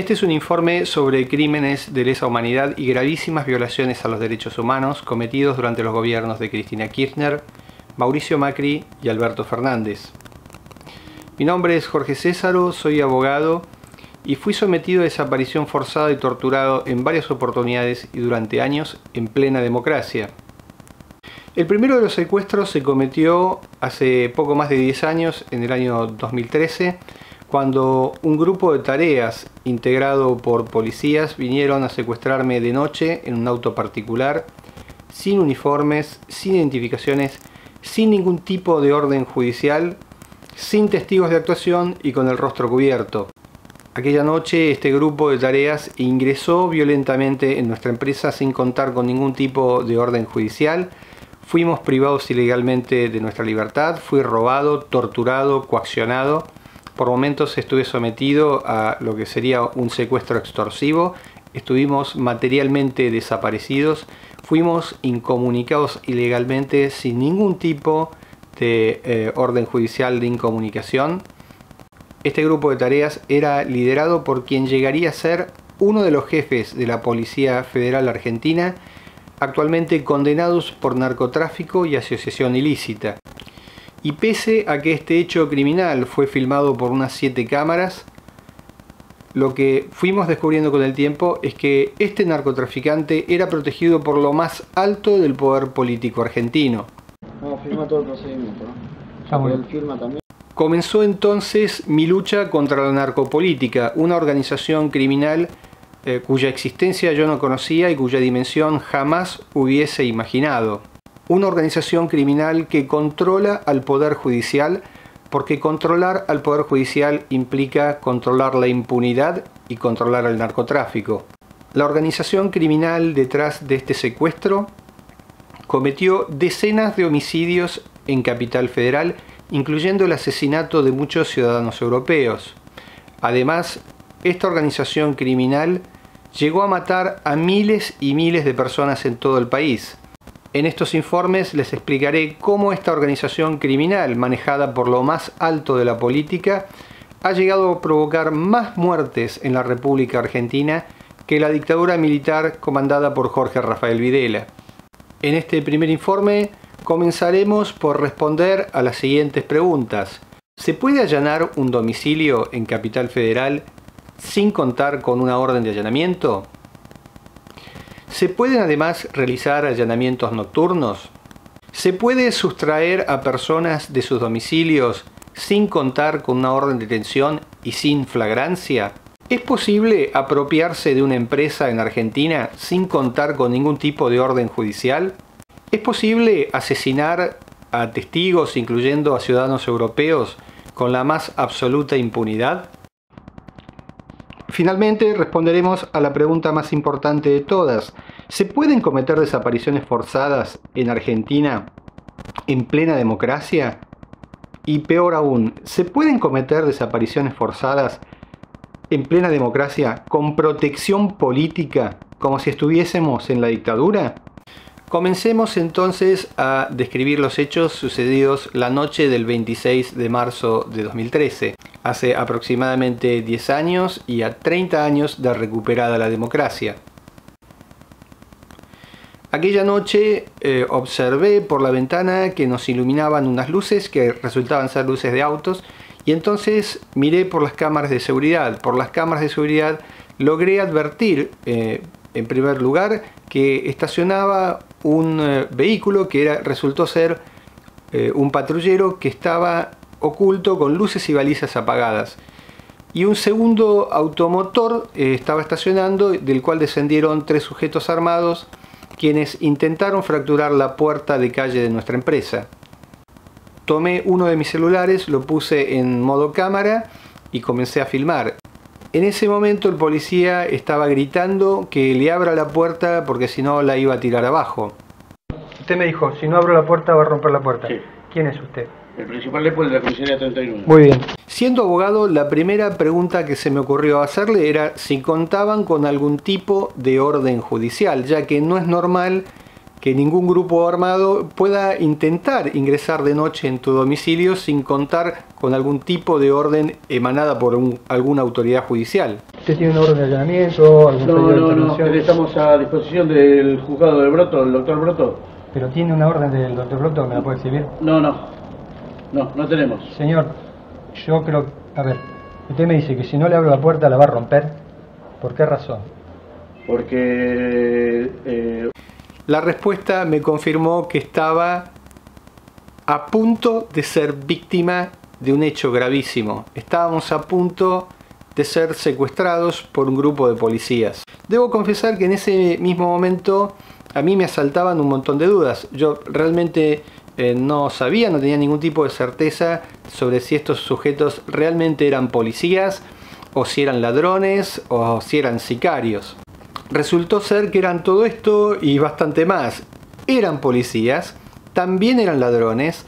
Este es un informe sobre crímenes de lesa humanidad y gravísimas violaciones a los derechos humanos cometidos durante los gobiernos de Cristina Kirchner, Mauricio Macri y Alberto Fernández. Mi nombre es Jorge Césaro, soy abogado y fui sometido a desaparición forzada y torturado en varias oportunidades y durante años en plena democracia. El primero de los secuestros se cometió hace poco más de 10 años, en el año 2013, cuando un grupo de tareas integrado por policías vinieron a secuestrarme de noche en un auto particular, sin uniformes, sin identificaciones, sin ningún tipo de orden judicial, sin testigos de actuación y con el rostro cubierto. Aquella noche este grupo de tareas ingresó violentamente en nuestra empresa sin contar con ningún tipo de orden judicial. Fuimos privados ilegalmente de nuestra libertad, fui robado, torturado, coaccionado. Por momentos estuve sometido a lo que sería un secuestro extorsivo, estuvimos materialmente desaparecidos, fuimos incomunicados ilegalmente sin ningún tipo de orden judicial de incomunicación. Este grupo de tareas era liderado por quien llegaría a ser uno de los jefes de la Policía Federal Argentina, actualmente condenados por narcotráfico y asociación ilícita. Y pese a que este hecho criminal fue filmado por unas 7 cámaras, lo que fuimos descubriendo con el tiempo es que este narcotraficante era protegido por lo más alto del poder político argentino. No, firma todo el procedimiento, ¿no? Ah, bueno. Él firma también. Comenzó entonces mi lucha contra la narcopolítica, una organización criminal cuya existencia yo no conocía y cuya dimensión jamás hubiese imaginado. Una organización criminal que controla al Poder Judicial, porque controlar al Poder Judicial implica controlar la impunidad y controlar el narcotráfico. La organización criminal detrás de este secuestro cometió decenas de homicidios en Capital Federal, incluyendo el asesinato de muchos ciudadanos europeos. Además, esta organización criminal llegó a matar a miles y miles de personas en todo el país. En estos informes les explicaré cómo esta organización criminal, manejada por lo más alto de la política, ha llegado a provocar más muertes en la República Argentina que la dictadura militar comandada por Jorge Rafael Videla. En este primer informe comenzaremos por responder a las siguientes preguntas. ¿Se puede allanar un domicilio en Capital Federal sin contar con una orden de allanamiento? ¿Se pueden además realizar allanamientos nocturnos? ¿Se puede sustraer a personas de sus domicilios sin contar con una orden de detención y sin flagrancia? ¿Es posible apropiarse de una empresa en Argentina sin contar con ningún tipo de orden judicial? ¿Es posible asesinar a testigos, incluyendo a ciudadanos europeos, con la más absoluta impunidad? Finalmente responderemos a la pregunta más importante de todas. ¿Se pueden cometer desapariciones forzadas en Argentina en plena democracia? Y peor aún, ¿se pueden cometer desapariciones forzadas en plena democracia con protección política, como si estuviésemos en la dictadura? Comencemos entonces a describir los hechos sucedidos la noche del 26 de marzo de 2013, hace aproximadamente 10 años y a 30 años de recuperada la democracia. Aquella noche observé por la ventana que nos iluminaban unas luces que resultaban ser luces de autos y entonces miré por las cámaras de seguridad. Por las cámaras de seguridad logré advertir en primer lugar que estacionaba un vehículo que resultó ser un patrullero que estaba oculto con luces y balizas apagadas. Y un segundo automotor estaba estacionando, del cual descendieron 3 sujetos armados, quienes intentaron fracturar la puerta de calle de nuestra empresa. Tomé uno de mis celulares, lo puse en modo cámara y comencé a filmar. En ese momento el policía estaba gritando que le abra la puerta porque si no la iba a tirar abajo. Usted me dijo, si no abro la puerta va a romper la puerta. Sí. ¿Quién es usted? El principal después de la comisaría 31. Muy bien. Siendo abogado, la primera pregunta que se me ocurrió hacerle era si contaban con algún tipo de orden judicial, ya que no es normal que ningún grupo armado pueda intentar ingresar de noche en tu domicilio sin contar con algún tipo de orden emanada por alguna autoridad judicial. ¿Usted tiene una orden de allanamiento? ¿Algún pedido de intervención? Estamos a disposición del juzgado de Broto, el doctor Broto. ¿Pero tiene una orden del doctor Broto? ¿Me la puede exhibir? No tenemos. Señor, yo creo... A ver, usted me dice que si no le abro la puerta la va a romper. ¿Por qué razón? Porque... La respuesta me confirmó que estaba a punto de ser víctima de un hecho gravísimo. Estábamos a punto de ser secuestrados por un grupo de policías. Debo confesar que en ese mismo momento a mí me asaltaban un montón de dudas. Yo realmente no sabía, no tenía ningún tipo de certeza sobre si estos sujetos realmente eran policías, o si eran ladrones, o si eran sicarios. Resultó ser que eran todo esto y bastante más. Eran policías, también eran ladrones,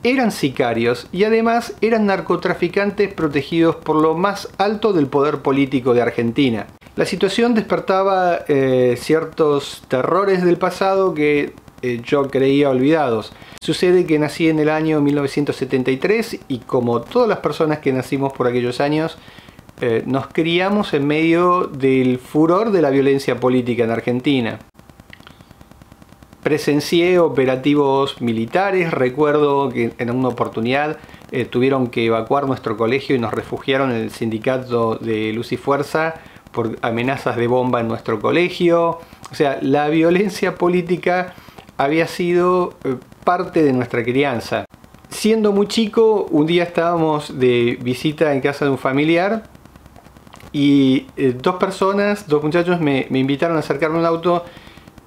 eran sicarios y además eran narcotraficantes protegidos por lo más alto del poder político de Argentina. La situación despertaba ciertos terrores del pasado que yo creía olvidados. Sucede que nací en el año 1973 y como todas las personas que nacimos por aquellos años, nos criamos en medio del furor de la violencia política en Argentina. Presencié operativos militares, recuerdo que en una oportunidad tuvieron que evacuar nuestro colegio y nos refugiaron en el sindicato de Luz y Fuerza por amenazas de bomba en nuestro colegio. O sea, la violencia política había sido parte de nuestra crianza. Siendo muy chico, un día estábamos de visita en casa de un familiar y dos muchachos me invitaron a acercarme a un auto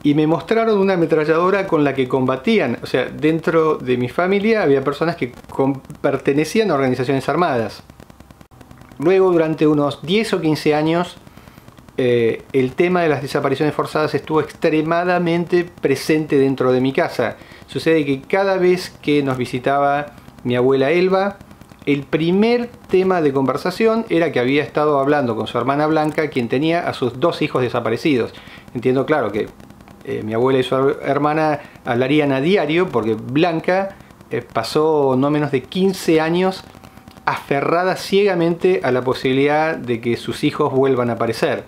y me mostraron una ametralladora con la que combatían. O sea, dentro de mi familia había personas que pertenecían a organizaciones armadas. Luego, durante unos 10 o 15 años, el tema de las desapariciones forzadas estuvo extremadamente presente dentro de mi casa. Sucede que cada vez que nos visitaba mi abuela Elba, el primer tema de conversación era que había estado hablando con su hermana Blanca, quien tenía a sus 2 hijos desaparecidos. Entiendo, claro, que mi abuela y su hermana hablarían a diario porque Blanca pasó no menos de 15 años aferrada ciegamente a la posibilidad de que sus hijos vuelvan a aparecer.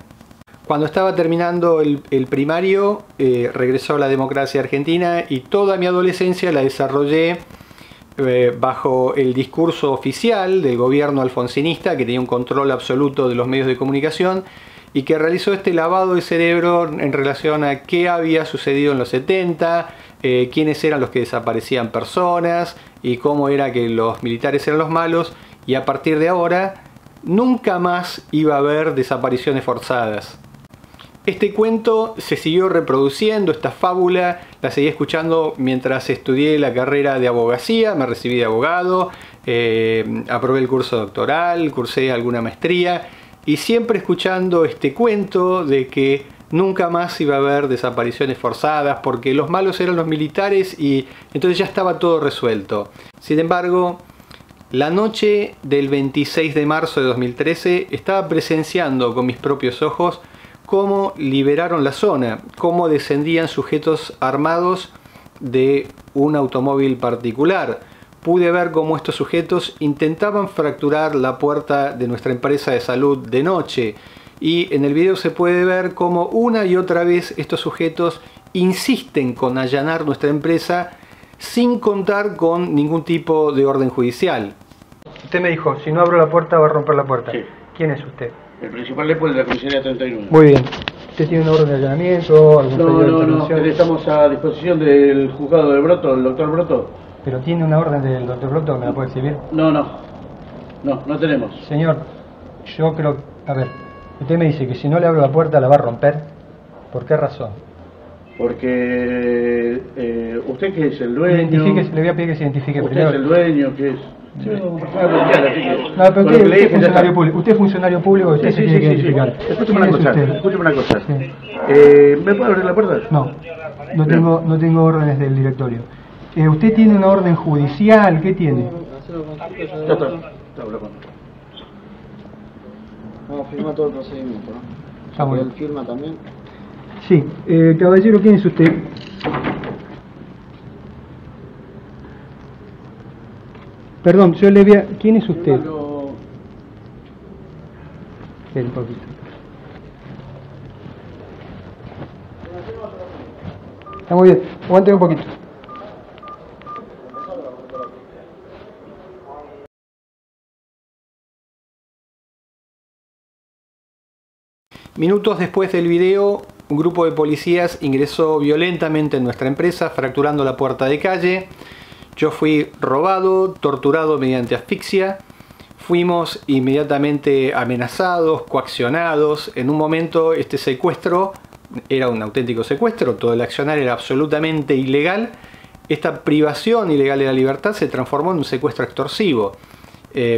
Cuando estaba terminando el primario, regresó la democracia argentina y toda mi adolescencia la desarrollé bajo el discurso oficial del gobierno alfonsinista, que tenía un control absoluto de los medios de comunicación y que realizó este lavado de cerebro en relación a qué había sucedido en los 70, quiénes eran los que desaparecían personas y cómo era que los militares eran los malos, y a partir de ahora nunca más iba a haber desapariciones forzadas. Este cuento se siguió reproduciendo, esta fábula la seguí escuchando mientras estudié la carrera de abogacía, me recibí de abogado, aprobé el curso doctoral, cursé alguna maestría y siempre escuchando este cuento de que nunca más iba a haber desapariciones forzadas porque los malos eran los militares y entonces ya estaba todo resuelto. Sin embargo, la noche del 26 de marzo de 2013 estaba presenciando con mis propios ojos cómo liberaron la zona, cómo descendían sujetos armados de un automóvil particular. Pude ver cómo estos sujetos intentaban fracturar la puerta de nuestra empresa de salud de noche. Y en el video se puede ver cómo una y otra vez estos sujetos insisten con allanar nuestra empresa sin contar con ningún tipo de orden judicial. Usted me dijo, si no abro la puerta va a romper la puerta. Sí. ¿Quién es usted? El principal después de la comisaría 31. Muy bien. ¿Usted tiene una orden de allanamiento? ¿Algún pedido de intervención? Estamos a disposición del juzgado de Broto, el doctor Broto. ¿Pero tiene una orden del doctor Broto? ¿Me la puede exhibir? No tenemos. Señor, yo creo... A ver, usted me dice que si no le abro la puerta la va a romper. ¿Por qué razón? Porque... ¿usted qué es el dueño? Identifíquese, le voy a pedir que se identifique ¿Usted primero. es el dueño? ¿Qué es? Sí, No, pero usted es funcionario público. Usted es funcionario público, usted se tiene que identificar. Escúcheme una cosa. Sí. ¿Me puede abrir la puerta? No tengo órdenes del directorio. ¿Usted tiene una orden judicial? ¿Qué tiene? Ya está. Vamos a firmar todo el procedimiento, ¿no? Está muy bien. ¿Él firma también? Sí. Caballero, ¿quién es usted? Perdón, yo le voy a... ¿Quién es usted? Un poquito. Está muy bien, aguante un poquito. Minutos después del video, un grupo de policías ingresó violentamente en nuestra empresa, fracturando la puerta de calle. Yo fui robado, torturado mediante asfixia. Fuimos inmediatamente amenazados, coaccionados. En un momento este secuestro era un auténtico secuestro, todo el accionar era absolutamente ilegal. Esta privación ilegal de la libertad se transformó en un secuestro extorsivo.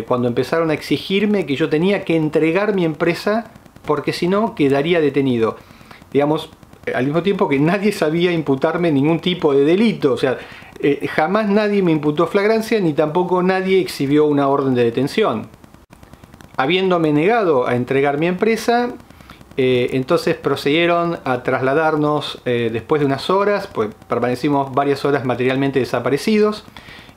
Cuando empezaron a exigirme que yo tenía que entregar mi empresa porque si no quedaría detenido. Digamos, al mismo tiempo que nadie sabía imputarme ningún tipo de delito. O sea, jamás nadie me imputó flagrancia ni tampoco nadie exhibió una orden de detención. Habiéndome negado a entregar mi empresa, entonces procedieron a trasladarnos después de unas horas, pues permanecimos varias horas materialmente desaparecidos,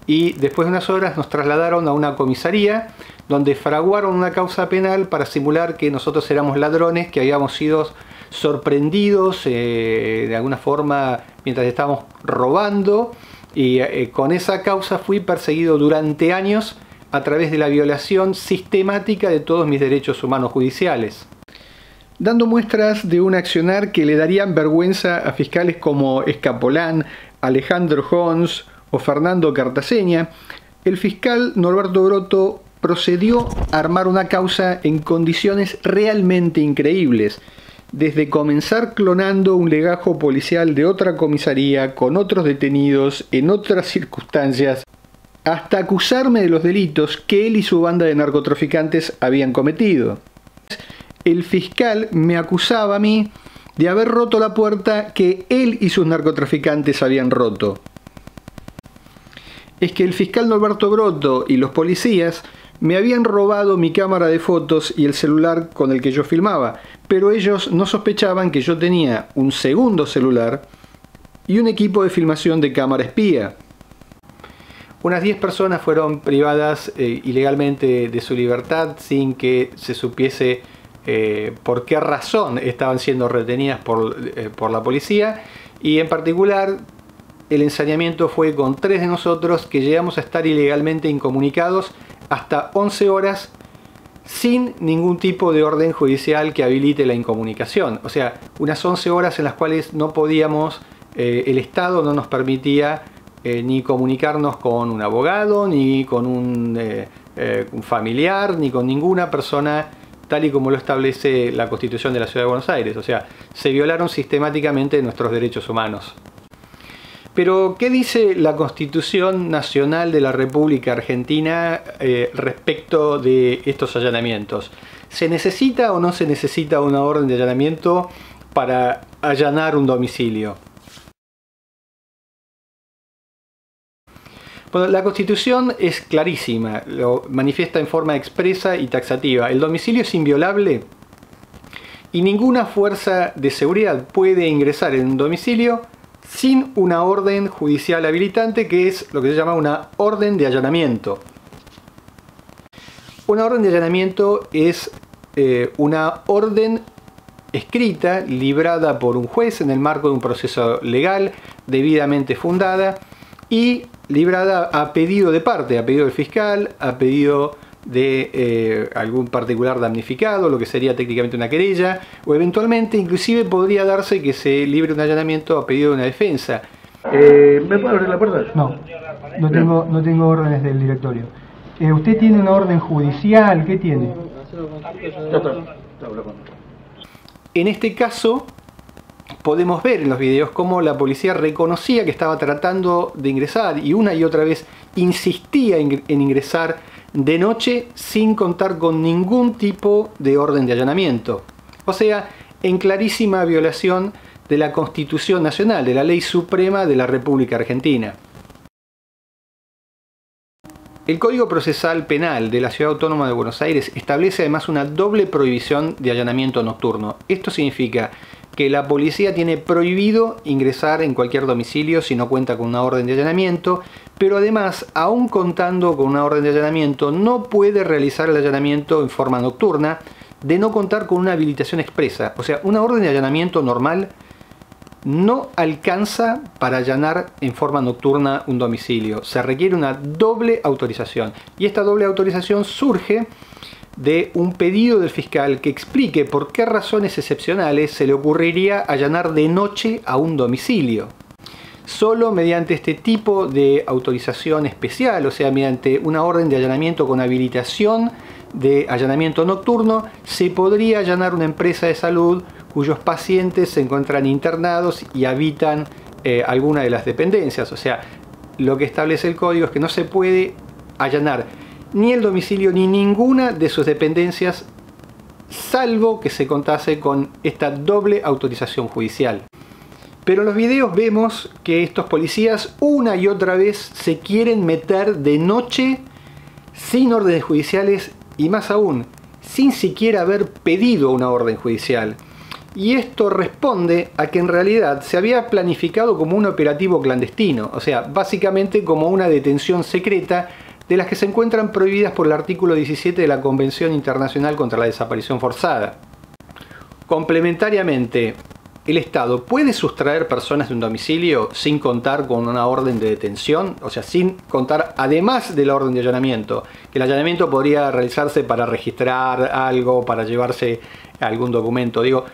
y después de unas horas nos trasladaron a una comisaría donde fraguaron una causa penal para simular que nosotros éramos ladrones, que habíamos sido sorprendidos de alguna forma mientras estábamos robando, y con esa causa fui perseguido durante años a través de la violación sistemática de todos mis derechos humanos judiciales, dando muestras de un accionar que le darían vergüenza a fiscales como Escapolán, Alejandro Hons o Fernando Cartaseña. El fiscal Norberto Broto procedió a armar una causa en condiciones realmente increíbles, desde comenzar clonando un legajo policial de otra comisaría con otros detenidos en otras circunstancias, hasta acusarme de los delitos que él y su banda de narcotraficantes habían cometido. El fiscal me acusaba a mí de haber roto la puerta que él y sus narcotraficantes habían roto. Es que el fiscal Norberto Broto y los policías me habían robado mi cámara de fotos y el celular con el que yo filmaba, pero ellos no sospechaban que yo tenía un segundo celular y un equipo de filmación de cámara espía. Unas 10 personas fueron privadas ilegalmente de su libertad sin que se supiese por qué razón estaban siendo retenidas por la policía, y en particular el ensañamiento fue con 3 de nosotros, que llegamos a estar ilegalmente incomunicados hasta 11 horas sin ningún tipo de orden judicial que habilite la incomunicación. O sea, unas 11 horas en las cuales no podíamos, el Estado no nos permitía ni comunicarnos con un abogado, ni con un familiar, ni con ninguna persona, tal y como lo establece la Constitución de la Ciudad de Buenos Aires. O sea, se violaron sistemáticamente nuestros derechos humanos. Pero, ¿qué dice la Constitución Nacional de la República Argentina respecto de estos allanamientos? ¿Se necesita o no se necesita una orden de allanamiento para allanar un domicilio? Bueno, la Constitución es clarísima, lo manifiesta en forma expresa y taxativa. El domicilio es inviolable y ninguna fuerza de seguridad puede ingresar en un domicilio sin una orden judicial habilitante, que es lo que se llama una orden de allanamiento. Una orden de allanamiento es una orden escrita, librada por un juez en el marco de un proceso legal, debidamente fundada y librada a pedido de parte, a pedido del fiscal, a pedido de algún particular damnificado, lo que sería técnicamente una querella, o eventualmente inclusive podría darse que se libre un allanamiento a pedido de una defensa. ¿Me puede abrir la puerta? No tengo órdenes del directorio. ¿Usted tiene una orden judicial? ¿Qué tiene? En este caso podemos ver en los videos cómo la policía reconocía que estaba tratando de ingresar y una y otra vez insistía en ingresar de noche sin contar con ningún tipo de orden de allanamiento. O sea, en clarísima violación de la Constitución Nacional, de la Ley Suprema de la República Argentina. El Código Procesal Penal de la Ciudad Autónoma de Buenos Aires establece además una doble prohibición de allanamiento nocturno. Esto significa que la policía tiene prohibido ingresar en cualquier domicilio si no cuenta con una orden de allanamiento, pero además, aún contando con una orden de allanamiento, no puede realizar el allanamiento en forma nocturna, de no contar con una habilitación expresa. O sea, una orden de allanamiento normal no alcanza para allanar en forma nocturna un domicilio. Se requiere una doble autorización. Y esta doble autorización surge de un pedido del fiscal que explique por qué razones excepcionales se le ocurriría allanar de noche a un domicilio. Solo mediante este tipo de autorización especial, o sea, mediante una orden de allanamiento con habilitación de allanamiento nocturno, se podría allanar una empresa de salud cuyos pacientes se encuentran internados y habitan alguna de las dependencias. O sea, lo que establece el código es que no se puede allanar ni el domicilio ni ninguna de sus dependencias, salvo que se contase con esta doble autorización judicial. Pero en los videos vemos que estos policías una y otra vez se quieren meter de noche sin órdenes judiciales y más aún, sin siquiera haber pedido una orden judicial. Y esto responde a que en realidad se había planificado como un operativo clandestino, o sea, básicamente como una detención secreta de las que se encuentran prohibidas por el artículo 17 de la Convención Internacional contra la Desaparición Forzada. Complementariamente, ¿el Estado puede sustraer personas de un domicilio sin contar con una orden de detención? O sea, sin contar, además de la orden de allanamiento, que el allanamiento podría realizarse para registrar algo, para llevarse algún documento. Digo,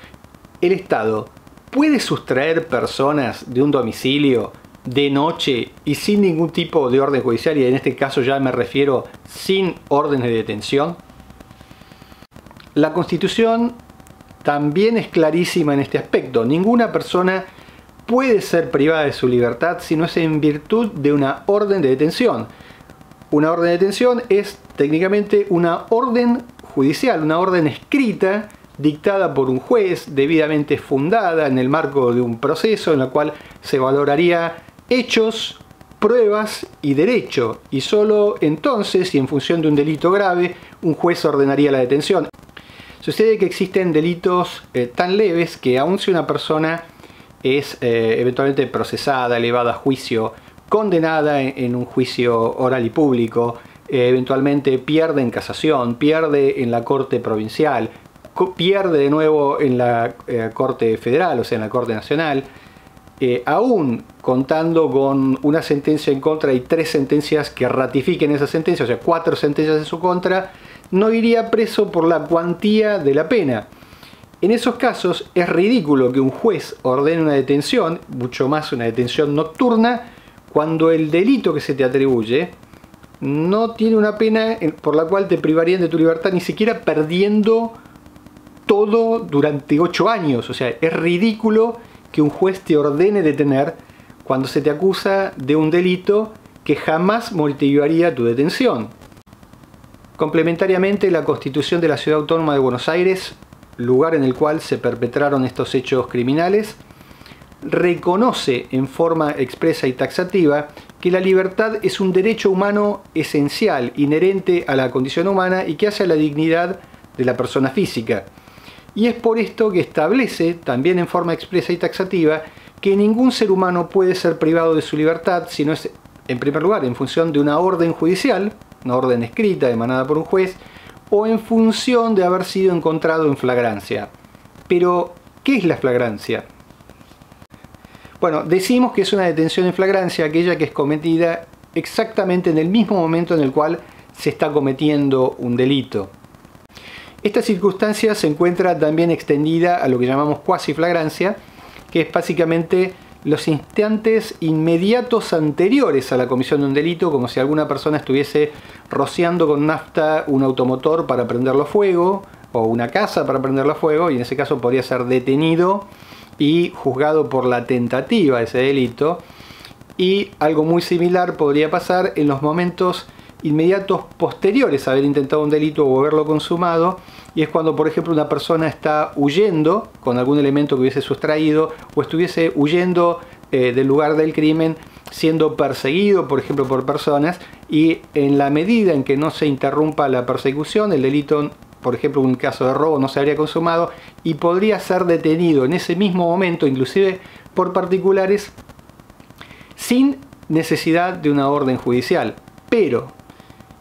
¿el Estado puede sustraer personas de un domicilio de noche y sin ningún tipo de orden judicial? Y en este caso ya me refiero sin órdenes de detención. La Constitución también es clarísima en este aspecto. Ninguna persona puede ser privada de su libertad si no es en virtud de una orden de detención. Una orden de detención es técnicamente una orden judicial, una orden escrita dictada por un juez, debidamente fundada en el marco de un proceso en el cual se valoraría hechos, pruebas y derecho, y solo entonces, y en función de un delito grave, un juez ordenaría la detención. Sucede que existen delitos tan leves que aun si una persona es eventualmente procesada, elevada a juicio, condenada en un juicio oral y público, eventualmente pierde en casación, pierde en la Corte Provincial, pierde de nuevo en la Corte Federal, o sea en la Corte Nacional, aún contando con una sentencia en contra y 3 sentencias que ratifiquen esa sentencia, o sea 4 sentencias en su contra, no iría preso por la cuantía de la pena. En esos casos es ridículo que un juez ordene una detención, mucho más una detención nocturna, cuando el delito que se te atribuye no tiene una pena por la cual te privarían de tu libertad, ni siquiera perdiendo todo durante 8 años. O sea, es ridículo que un juez te ordene detener cuando se te acusa de un delito que jamás motivaría tu detención. Complementariamente, la Constitución de la Ciudad Autónoma de Buenos Aires, lugar en el cual se perpetraron estos hechos criminales, reconoce en forma expresa y taxativa que la libertad es un derecho humano esencial, inherente a la condición humana y que hace a la dignidad de la persona física. Y es por esto que establece, también en forma expresa y taxativa, que ningún ser humano puede ser privado de su libertad si no es, en primer lugar, en función de una orden judicial, una orden escrita emanada por un juez, o en función de haber sido encontrado en flagrancia. Pero, ¿qué es la flagrancia? Bueno, decimos que es una detención en flagrancia aquella que es cometida exactamente en el mismo momento en el cual se está cometiendo un delito. Esta circunstancia se encuentra también extendida a lo que llamamos cuasi flagrancia, que es básicamente los instantes inmediatos anteriores a la comisión de un delito, como si alguna persona estuviese rociando con nafta un automotor para prenderlo fuego, o una casa para prenderlo fuego, y en ese caso podría ser detenido y juzgado por la tentativa de ese delito. Y algo muy similar podría pasar en los momentos inmediatos posteriores a haber intentado un delito o haberlo consumado, y es cuando, por ejemplo, una persona está huyendo con algún elemento que hubiese sustraído o estuviese huyendo del lugar del crimen, siendo perseguido, por ejemplo, por personas, y en la medida en que no se interrumpa la persecución, el delito, por ejemplo, un caso de robo, no se habría consumado y podría ser detenido en ese mismo momento, inclusive por particulares, sin necesidad de una orden judicial. Pero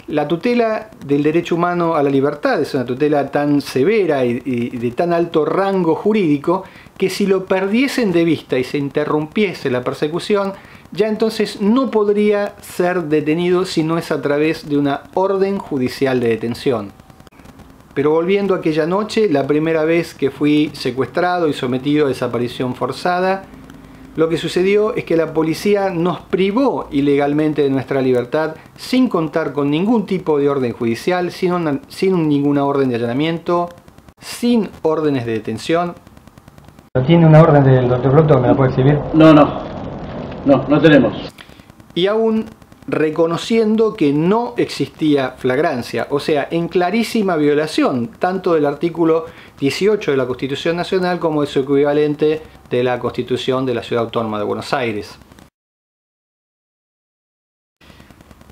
La tutela del derecho humano a la libertad es una tutela tan severa y de tan alto rango jurídico que si lo perdiesen de vista y se interrumpiese la persecución, ya entonces no podría ser detenido si no es a través de una orden judicial de detención. Pero volviendo a aquella noche, la primera vez que fui secuestrado y sometido a desaparición forzada, lo que sucedió es que la policía nos privó ilegalmente de nuestra libertad sin contar con ningún tipo de orden judicial, sin ninguna orden de allanamiento, sin órdenes de detención. ¿Tiene una orden del doctor Broto? ¿Me la puede exhibir? No tenemos. Y aún reconociendo que no existía flagrancia, o sea, en clarísima violación tanto del artículo 18 de la Constitución Nacional como de su equivalente de la Constitución de la Ciudad Autónoma de Buenos Aires.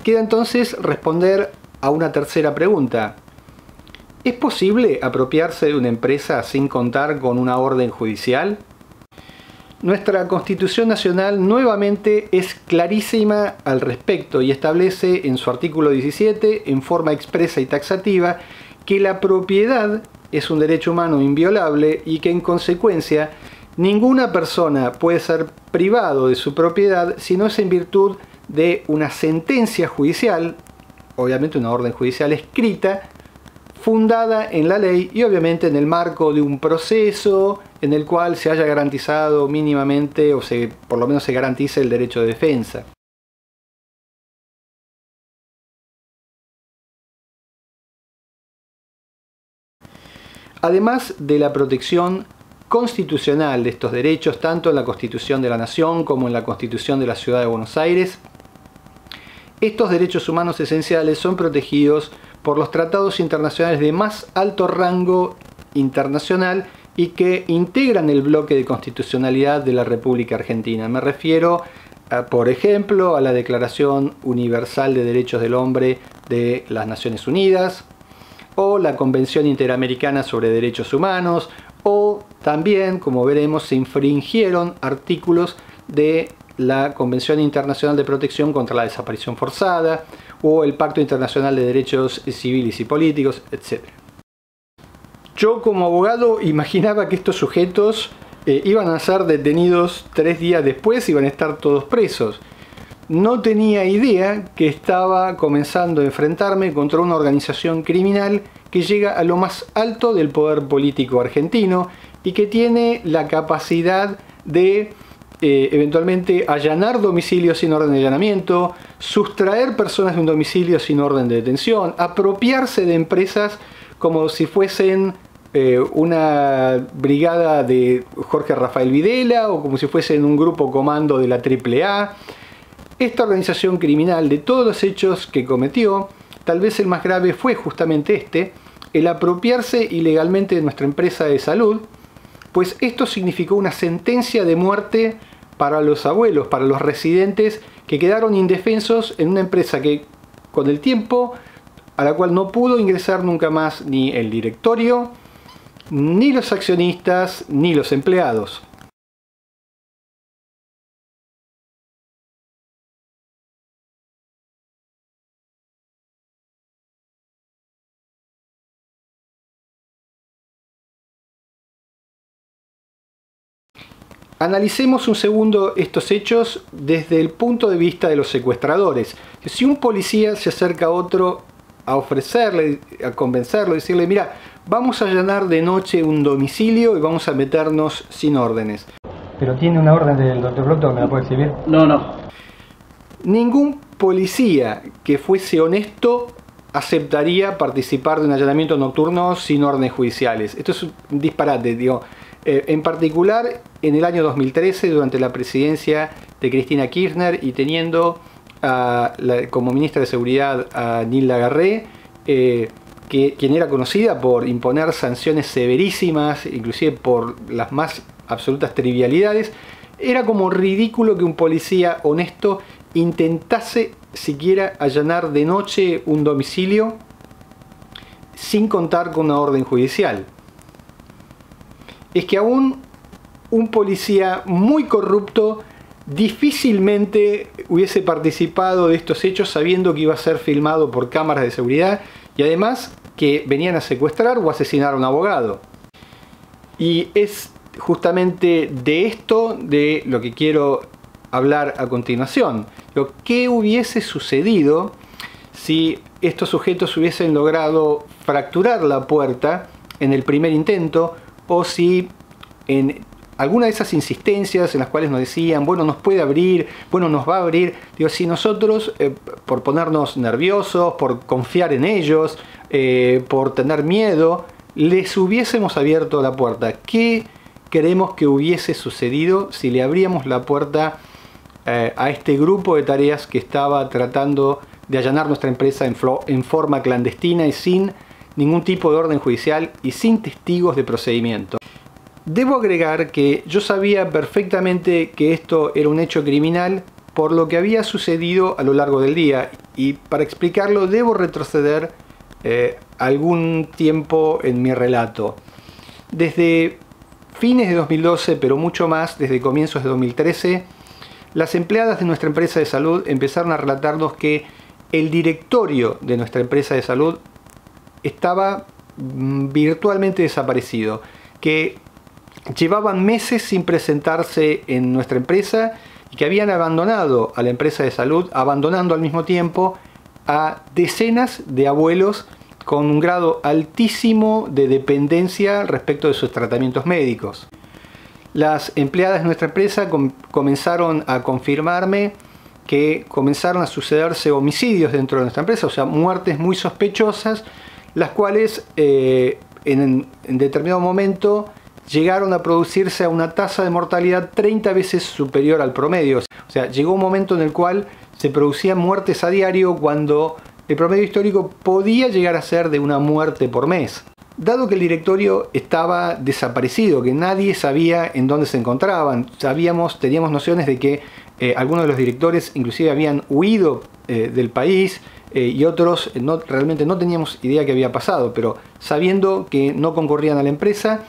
Queda entonces responder a una tercera pregunta. ¿Es posible apropiarse de una empresa sin contar con una orden judicial? Nuestra Constitución Nacional nuevamente es clarísima al respecto y establece en su artículo 17, en forma expresa y taxativa, que la propiedad es un derecho humano inviolable y que en consecuencia ninguna persona puede ser privado de su propiedad si no es en virtud de una sentencia judicial, obviamente una orden judicial escrita, fundada en la ley y obviamente en el marco de un proceso en el cual se haya garantizado mínimamente o por lo menos se garantice el derecho de defensa. Además de la protección constitucional de estos derechos, tanto en la Constitución de la Nación como en la Constitución de la Ciudad de Buenos Aires, estos derechos humanos esenciales son protegidos por los tratados internacionales de más alto rango internacional y que integran el bloque de constitucionalidad de la República Argentina. Me refiero, por ejemplo, a la Declaración Universal de Derechos del Hombre de las Naciones Unidas, o la Convención Interamericana sobre Derechos Humanos, o también, como veremos, se infringieron artículos de la Convención Internacional de Protección contra la Desaparición Forzada, o el Pacto Internacional de Derechos Civiles y Políticos, etc. Yo como abogado imaginaba que estos sujetos iban a ser detenidos 3 días después y iban a estar todos presos. No tenía idea que estaba comenzando a enfrentarme contra una organización criminal que llega a lo más alto del poder político argentino y que tiene la capacidad de eventualmente allanar domicilios sin orden de allanamiento, sustraer personas de un domicilio sin orden de detención, apropiarse de empresas como si fuesen una brigada de Jorge Rafael Videla o como si fuesen un grupo comando de la AAA. Esta organización criminal, de todos los hechos que cometió, tal vez el más grave fue justamente el apropiarse ilegalmente de nuestra empresa de salud, pues esto significó una sentencia de muerte para los abuelos, para los residentes que quedaron indefensos en una empresa que con el tiempo a la cual no pudo ingresar nunca más ni el directorio, ni los accionistas, ni los empleados. Analicemos un segundo estos hechos desde el punto de vista de los secuestradores. Si un policía se acerca a otro a ofrecerle, a convencerlo, decirle, mira, vamos a allanar de noche un domicilio y vamos a meternos sin órdenes. ¿Pero tiene una orden del doctor Broto? ¿Me la puede exhibir? No. Ningún policía que fuese honesto aceptaría participar de un allanamiento nocturno sin órdenes judiciales. Esto es un disparate, digo. En particular, en el año 2013, durante la presidencia de Cristina Kirchner y teniendo como ministra de Seguridad a Nilda Garré, quien era conocida por imponer sanciones severísimas, inclusive por las más absolutas trivialidades, era como ridículo que un policía honesto intentase siquiera allanar de noche un domicilio sin contar con una orden judicial. Es que aún un policía muy corrupto difícilmente hubiese participado de estos hechos sabiendo que iba a ser filmado por cámaras de seguridad y además que venían a secuestrar o asesinar a un abogado. Y es justamente de esto de lo que quiero hablar a continuación. ¿Qué hubiese sucedido si estos sujetos hubiesen logrado fracturar la puerta en el primer intento, o si en alguna de esas insistencias en las cuales nos decían, bueno, nos puede abrir, bueno, nos va a abrir, digo, si nosotros, por ponernos nerviosos, por confiar en ellos, por tener miedo, les hubiésemos abierto la puerta, ¿qué creemos que hubiese sucedido si le abríamos la puerta a este grupo de tareas que estaba tratando de allanar nuestra empresa en forma clandestina y sin ningún tipo de orden judicial y sin testigos de procedimiento? Debo agregar que yo sabía perfectamente que esto era un hecho criminal por lo que había sucedido a lo largo del día, y para explicarlo debo retroceder algún tiempo en mi relato. Desde fines de 2012, pero mucho más desde comienzos de 2013, las empleadas de nuestra empresa de salud empezaron a relatarnos que el directorio de nuestra empresa de salud estaba virtualmente desaparecido, que llevaban meses sin presentarse en nuestra empresa y que habían abandonado a la empresa de salud, abandonando al mismo tiempo a decenas de abuelos con un grado altísimo de dependencia respecto de sus tratamientos médicos. Las empleadas de nuestra empresa comenzaron a confirmarme que comenzaron a sucederse homicidios dentro de nuestra empresa, o sea, muertes muy sospechosas, las cuales en determinado momento llegaron a producirse a una tasa de mortalidad 30 veces superior al promedio. O sea, llegó un momento en el cual se producían muertes a diario cuando el promedio histórico podía llegar a ser de una muerte por mes. Dado que el directorio estaba desaparecido, que nadie sabía en dónde se encontraban, teníamos nociones de que algunos de los directores inclusive habían huido del país, y otros realmente no teníamos idea qué había pasado, pero sabiendo que no concurrían a la empresa,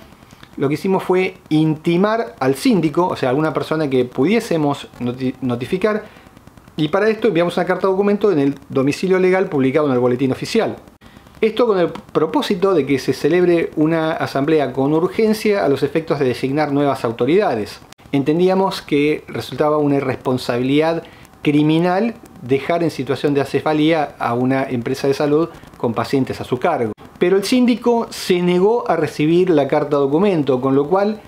lo que hicimos fue intimar al síndico, o sea, alguna persona que pudiésemos notificar, y para esto enviamos una carta documento en el domicilio legal publicado en el boletín oficial. Esto con el propósito de que se celebre una asamblea con urgencia a los efectos de designar nuevas autoridades. Entendíamos que resultaba una irresponsabilidad criminal dejar en situación de acefalía a una empresa de salud con pacientes a su cargo. Pero el síndico se negó a recibir la carta documento, con lo cual,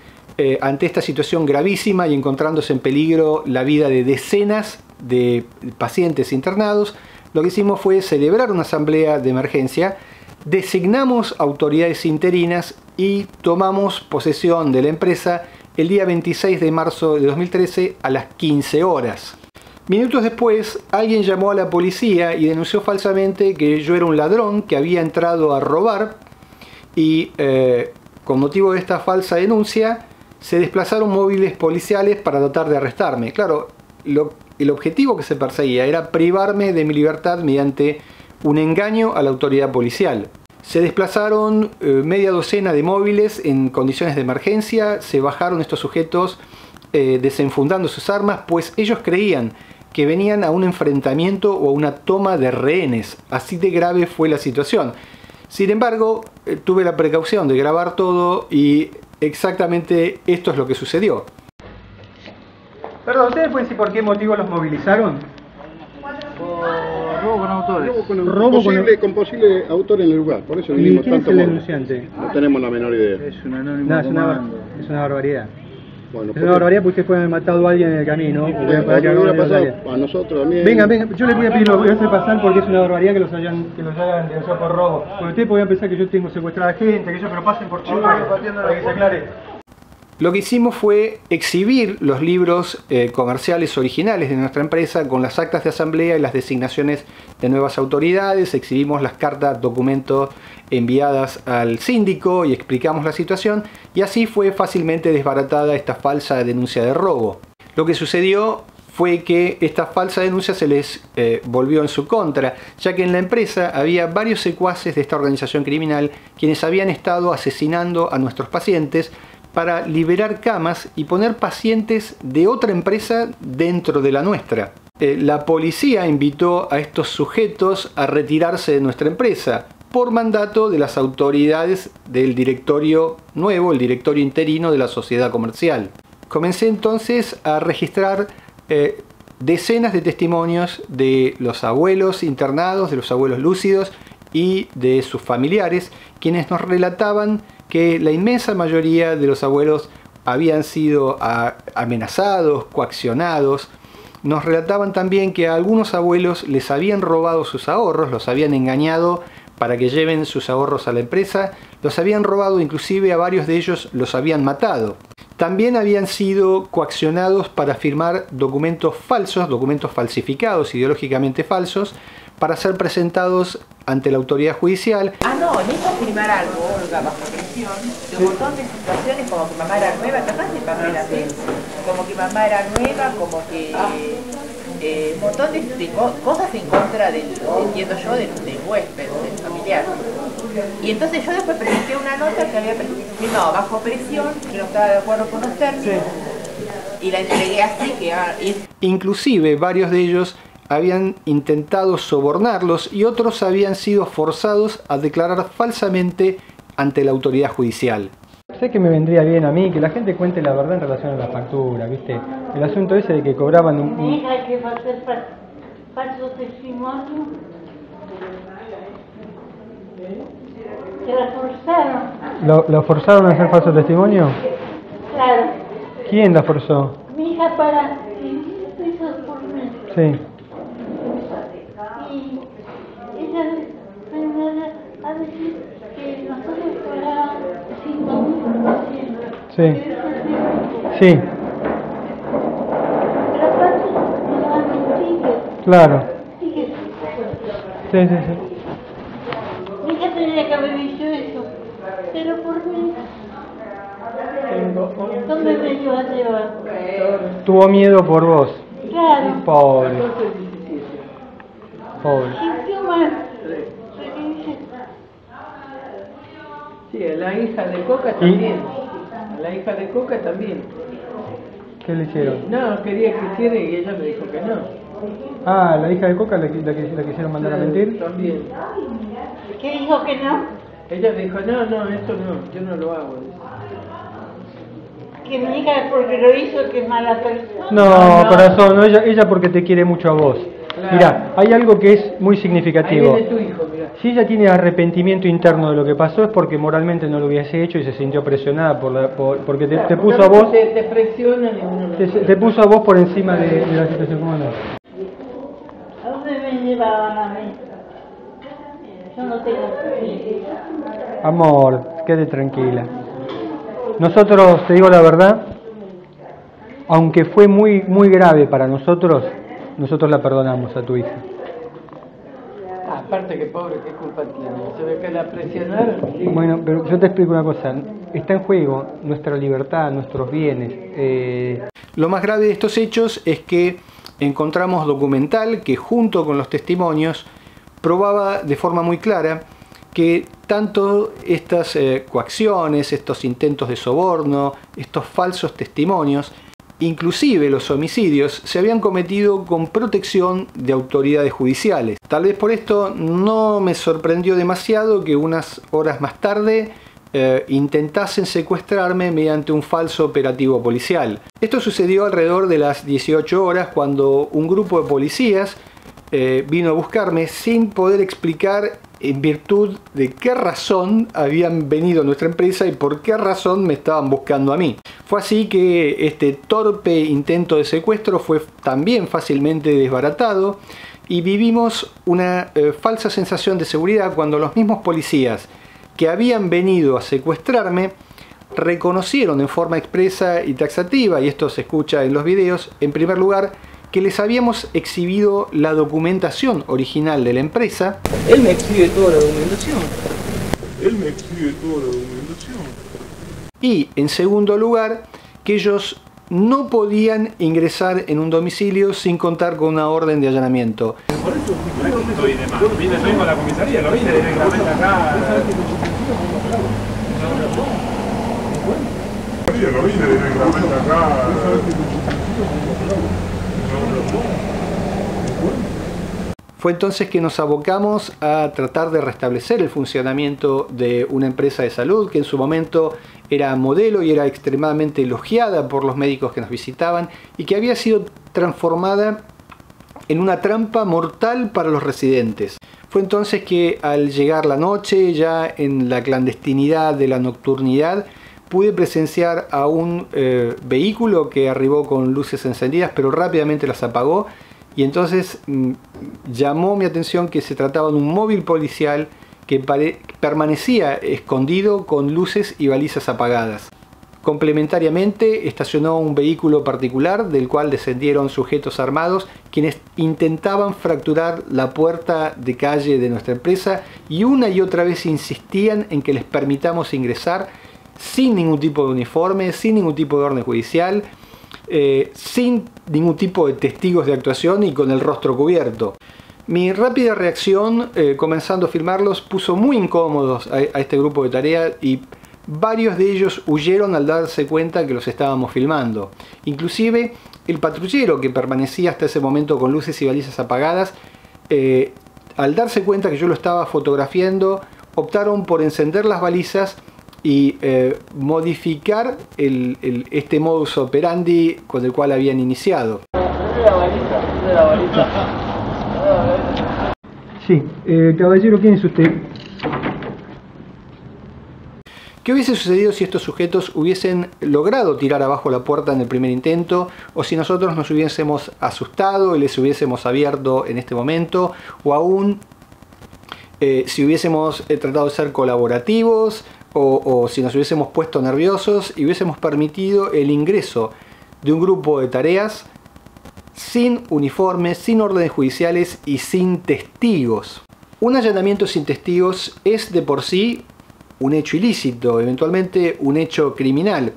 ante esta situación gravísima y encontrándose en peligro la vida de decenas de pacientes internados, lo que hicimos fue celebrar una asamblea de emergencia, designamos autoridades interinas y tomamos posesión de la empresa el día 26 de marzo de 2013 a las 15 horas. Minutos después, alguien llamó a la policía y denunció falsamente que yo era un ladrón que había entrado a robar, y con motivo de esta falsa denuncia se desplazaron móviles policiales para tratar de arrestarme. Claro, el objetivo que se perseguía era privarme de mi libertad mediante un engaño a la autoridad policial. Se desplazaron media docena de móviles en condiciones de emergencia, se bajaron estos sujetos desenfundando sus armas, pues ellos creían que venían a un enfrentamiento o a una toma de rehenes. Así de grave fue la situación. Sin embargo, tuve la precaución de grabar todo y exactamente esto es lo que sucedió. Perdón, ¿ustedes pueden decir por qué motivo los movilizaron? Por robo con autores. Con posible autor en el lugar, por eso ¿Y vinimos quién es tanto el modo. denunciante? No tenemos la menor idea. Es un anónimo No, comando. es una barbaridad. Bueno, Es una barbaridad porque ustedes pueden haber matado a alguien en el camino. O pueden pagar que hubiera hagan pasado alguien. a nosotros también. Vengan, yo les voy a pedir, lo voy a hacer pasar porque es una barbaridad que los hayan denunciado por robo. Porque ustedes podrían pensar que yo tengo secuestrada gente, que ellos, pero pasen por Chile para que se aclare. Lo que hicimos fue exhibir los libros comerciales originales de nuestra empresa con las actas de asamblea y las designaciones de nuevas autoridades, exhibimos las cartas, documentos enviadas al síndico y explicamos la situación, y así fue fácilmente desbaratada esta falsa denuncia de robo. Lo que sucedió fue que esta falsa denuncia se les volvió en su contra, ya que en la empresa había varios secuaces de esta organización criminal quienes habían estado asesinando a nuestros pacientes para liberar camas y poner pacientes de otra empresa dentro de la nuestra. la policía invitó a estos sujetos a retirarse de nuestra empresa por mandato de las autoridades del directorio nuevo, el directorio interino de la sociedad comercial. Comencé entonces a registrar decenas de testimonios de los abuelos internados, de los abuelos lúcidos y de sus familiares, quienes nos relataban que la inmensa mayoría de los abuelos habían sido amenazados, coaccionados. Nos relataban también que a algunos abuelos les habían robado sus ahorros, los habían engañado para que lleven sus ahorros a la empresa, los habían robado, inclusive a varios de ellos los habían matado. También habían sido coaccionados para firmar documentos falsos, documentos falsificados, ideológicamente falsos, para ser presentados ante la autoridad judicial. No, necesito firmar algo, Olga, bajo presión, de un montón de situaciones, como que mamá era nueva, ¿te acuerdas de Pamela Pérez? Como que mamá era nueva, como que un montón de cosas en contra del, entiendo yo, del huésped, del familiar. Y entonces yo después presenté una nota que había firmado bajo presión, que no estaba de acuerdo con los términos, y la entregué así que... Inclusive varios de ellos habían intentado sobornarlos y otros habían sido forzados a declarar falsamente ante la autoridad judicial. Sé que me vendría bien a mí que la gente cuente la verdad en relación a la factura, ¿viste? El asunto ese de que cobraban Mi hija que va a hacer falso testimonio, se la forzaron. ¿Lo forzaron a hacer falso testimonio? Claro. ¿Quién la forzó? Mi hija para 500 pesos por mes. Sí. Y ella me a decir que nosotros pagábamos 5.000%. Sí. Sí. Pero aparte me daban un ticket. Claro. Ticket. Sí, sí, sí. Mi hija tenía que haber dicho eso. Pero por mí, ¿dónde me iba a llevar? Tuvo miedo por vos. Claro. Pobre. Pobre. Sintió mal. Sí, a la hija de Coca también. A la hija de Coca también. ¿Qué le hicieron? No, quería que hiciera y ella me dijo que no. Ah, la hija de Coca la quisieron mandar a mentir. También. ¿Qué dijo que no? Ella dijo, no, eso no, yo no lo hago. Que mi hija porque lo hizo, que es mala persona. No, corazón, no, ella porque te quiere mucho a vos. Claro. Mirá, hay algo que es muy significativo. Ahí viene tu hijo, mirá. Si ella tiene arrepentimiento interno de lo que pasó es porque moralmente no lo hubiese hecho y se sintió presionada porque te puso a vos. Te presionan y uno no Te puso a vos por encima de la situación. ¿Cómo no? ¿A dónde me llevaban a mí? Yo no tengo Amor, quede tranquila. Nosotros, te digo la verdad, aunque fue muy grave para nosotros la perdonamos a tu hija. Aparte que pobre, ¿qué culpa tiene? Se ve que la presionaron. Bueno, pero yo te explico una cosa. Está en juego nuestra libertad, nuestros bienes. Lo más grave de estos hechos es que encontramos documental que junto con los testimonios probaba de forma muy clara que tanto estas coacciones, estos intentos de soborno, estos falsos testimonios, inclusive los homicidios, se habían cometido con protección de autoridades judiciales. Tal vez por esto no me sorprendió demasiado que unas horas más tarde intentasen secuestrarme mediante un falso operativo policial. Esto sucedió alrededor de las 18 horas cuando un grupo de policías vino a buscarme sin poder explicar en virtud de qué razón habían venido a nuestra empresa y por qué razón me estaban buscando a mí. Fue así que este torpe intento de secuestro fue también fácilmente desbaratado y vivimos una falsa sensación de seguridad cuando los mismos policías que habían venido a secuestrarme reconocieron en forma expresa y taxativa, y esto se escucha en los videos, en primer lugar, que les habíamos exhibido la documentación original de la empresa. Él me exhibe toda la documentación. Y en segundo lugar, que ellos no podían ingresar en un domicilio sin contar con una orden de allanamiento. Por eso vengo a la comisaría, lo vine directamente acá. Fue entonces que nos abocamos a tratar de restablecer el funcionamiento de una empresa de salud que en su momento era modelo y era extremadamente elogiada por los médicos que nos visitaban y que había sido transformada en una trampa mortal para los residentes. Fue entonces que al llegar la noche, ya en la clandestinidad de la nocturnidad, pude presenciar a un vehículo que arribó con luces encendidas, pero rápidamente las apagó. Y entonces llamó mi atención que se trataba de un móvil policial que permanecía escondido con luces y balizas apagadas. Complementariamente estacionó un vehículo particular del cual descendieron sujetos armados quienes intentaban fracturar la puerta de calle de nuestra empresa y una y otra vez insistían en que les permitamos ingresar sin ningún tipo de uniforme, sin ningún tipo de orden judicial, sin ningún tipo de testigos de actuación y con el rostro cubierto. Mi rápida reacción, comenzando a filmarlos, puso muy incómodos a este grupo de tarea y varios de ellos huyeron al darse cuenta que los estábamos filmando. Inclusive el patrullero que permanecía hasta ese momento con luces y balizas apagadas, al darse cuenta que yo lo estaba fotografiando, optaron por encender las balizas y modificar este modus operandi con el cual habían iniciado. Sí, caballero, ¿quién es usted? ¿Qué hubiese sucedido si estos sujetos hubiesen logrado tirar abajo la puerta en el primer intento? ¿O si nosotros nos hubiésemos asustado y les hubiésemos abierto en este momento? ¿O aún si hubiésemos tratado de ser colaborativos? O si nos hubiésemos puesto nerviosos y hubiésemos permitido el ingreso de un grupo de tareas sin uniformes, sin órdenes judiciales y sin testigos? Un allanamiento sin testigos es de por sí un hecho ilícito, eventualmente un hecho criminal.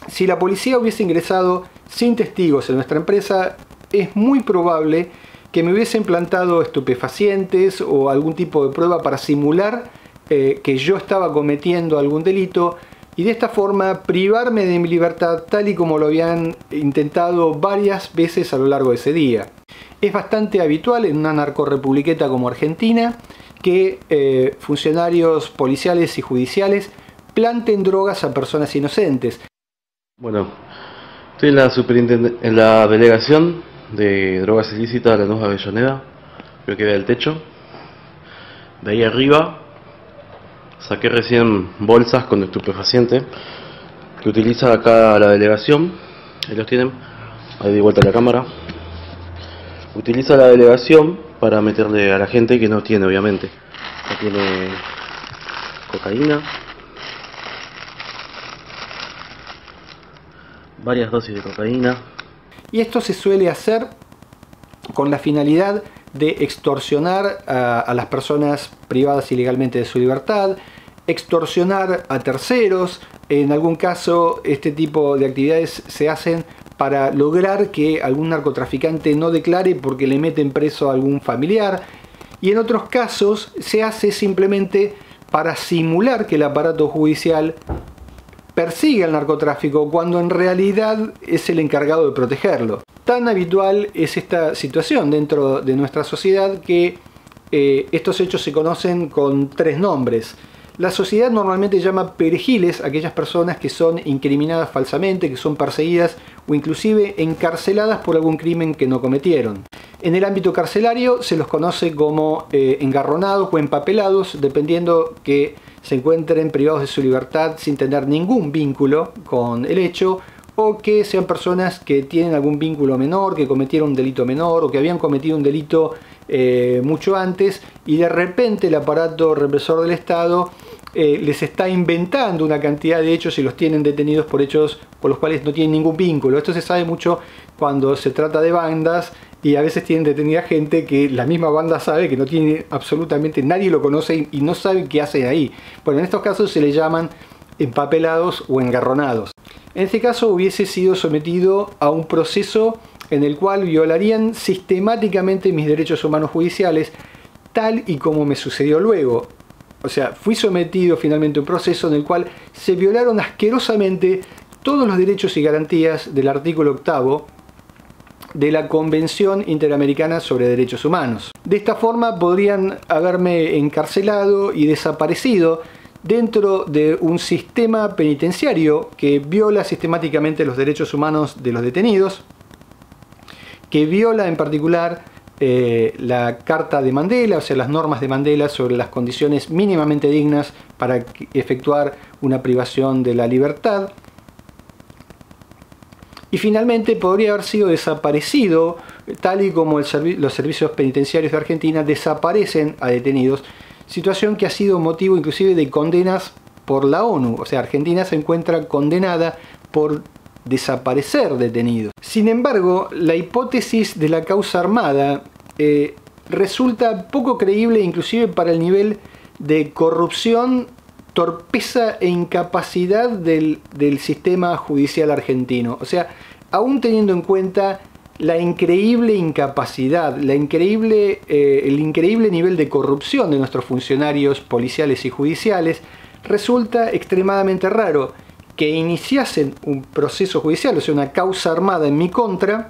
Si la policía hubiese ingresado sin testigos en nuestra empresa, es muy probable que me hubiesen plantado estupefacientes o algún tipo de prueba para simular que yo estaba cometiendo algún delito y de esta forma privarme de mi libertad tal y como lo habían intentado varias veces a lo largo de ese día. Es bastante habitual en una narcorrepubliqueta como Argentina que funcionarios policiales y judiciales planten drogas a personas inocentes. Bueno, estoy en la delegación de drogas ilícitas de Lanús Avellaneda. Creo que ve el techo. De ahí arriba saqué recién bolsas con estupefaciente que utiliza acá la delegación. Ahí los tienen. Ahí de vuelta a la cámara. Utiliza la delegación para meterle a la gente que no tiene, obviamente. No tiene cocaína. Varias dosis de cocaína. Y esto se suele hacer con la finalidad de extorsionar a las personas privadas ilegalmente de su libertad, extorsionar a terceros. En algún caso este tipo de actividades se hacen para lograr que algún narcotraficante no declare porque le meten preso a algún familiar, y en otros casos se hace simplemente para simular que el aparato judicial persigue al narcotráfico cuando en realidad es el encargado de protegerlo. Tan habitual es esta situación dentro de nuestra sociedad que estos hechos se conocen con 3 nombres. La sociedad normalmente llama perejiles a aquellas personas que son incriminadas falsamente, que son perseguidas o inclusive encarceladas por algún crimen que no cometieron. En el ámbito carcelario se los conoce como engarronados o empapelados, dependiendo que se encuentren privados de su libertad sin tener ningún vínculo con el hecho, o que sean personas que tienen algún vínculo menor, que cometieron un delito menor o que habían cometido un delito mucho antes y de repente el aparato represor del Estado les está inventando una cantidad de hechos y los tienen detenidos por hechos por los cuales no tienen ningún vínculo. Esto se sabe mucho cuando se trata de bandas y a veces tienen detenida gente que la misma banda sabe que no tiene absolutamente, nadie lo conoce y no sabe qué hacen ahí. Bueno, en estos casos se les llaman empapelados o engarronados. En este caso hubiese sido sometido a un proceso en el cual violarían sistemáticamente mis derechos humanos judiciales, tal y como me sucedió luego. O sea, fui sometido finalmente a un proceso en el cual se violaron asquerosamente todos los derechos y garantías del artículo 8 de la Convención Interamericana sobre Derechos Humanos. De esta forma podrían haberme encarcelado y desaparecido dentro de un sistema penitenciario que viola sistemáticamente los derechos humanos de los detenidos, que viola en particular la Carta de Mandela, o sea, las normas de Mandela sobre las condiciones mínimamente dignas para efectuar una privación de la libertad. Y finalmente podría haber sido desaparecido, tal y como los servicios penitenciarios de Argentina desaparecen a detenidos, situación que ha sido motivo inclusive de condenas por la ONU. O sea, Argentina se encuentra condenada por desaparecer detenidos. Sin embargo, la hipótesis de la causa armada resulta poco creíble inclusive para el nivel de corrupción, torpeza e incapacidad del sistema judicial argentino. O sea, aún teniendo en cuenta la increíble incapacidad, el increíble nivel de corrupción de nuestros funcionarios policiales y judiciales, resulta extremadamente raro que iniciasen un proceso judicial, o sea, una causa armada en mi contra,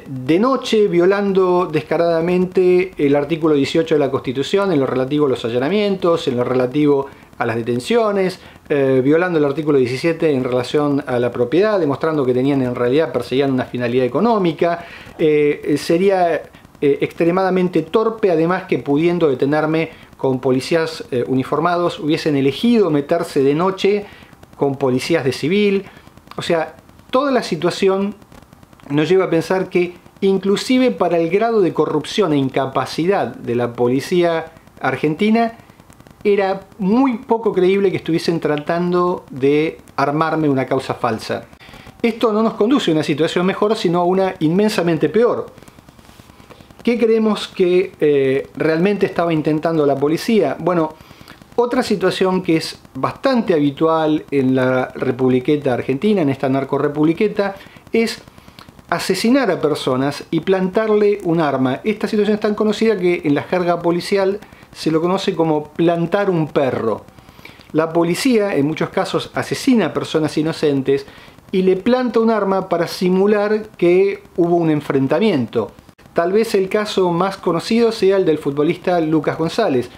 de noche, violando descaradamente el artículo 18 de la Constitución en lo relativo a los allanamientos, en lo relativo a las detenciones, violando el artículo 17 en relación a la propiedad, demostrando que perseguían una finalidad económica. Sería extremadamente torpe, además, que pudiendo detenerme con policías uniformados, hubiesen elegido meterse de noche con policías de civil. O sea, toda la situación nos lleva a pensar que inclusive para el grado de corrupción e incapacidad de la policía argentina, era muy poco creíble que estuviesen tratando de armarme una causa falsa. Esto no nos conduce a una situación mejor, sino a una inmensamente peor. ¿Qué creemos que realmente estaba intentando la policía? Bueno, otra situación que es bastante habitual en la republiqueta argentina, en esta narcorrepubliqueta, es asesinar a personas y plantarle un arma. Esta situación es tan conocida que en la jerga policial se lo conoce como plantar un perro. La policía en muchos casos asesina a personas inocentes y le planta un arma para simular que hubo un enfrentamiento. Tal vez el caso más conocido sea el del futbolista Lucas González.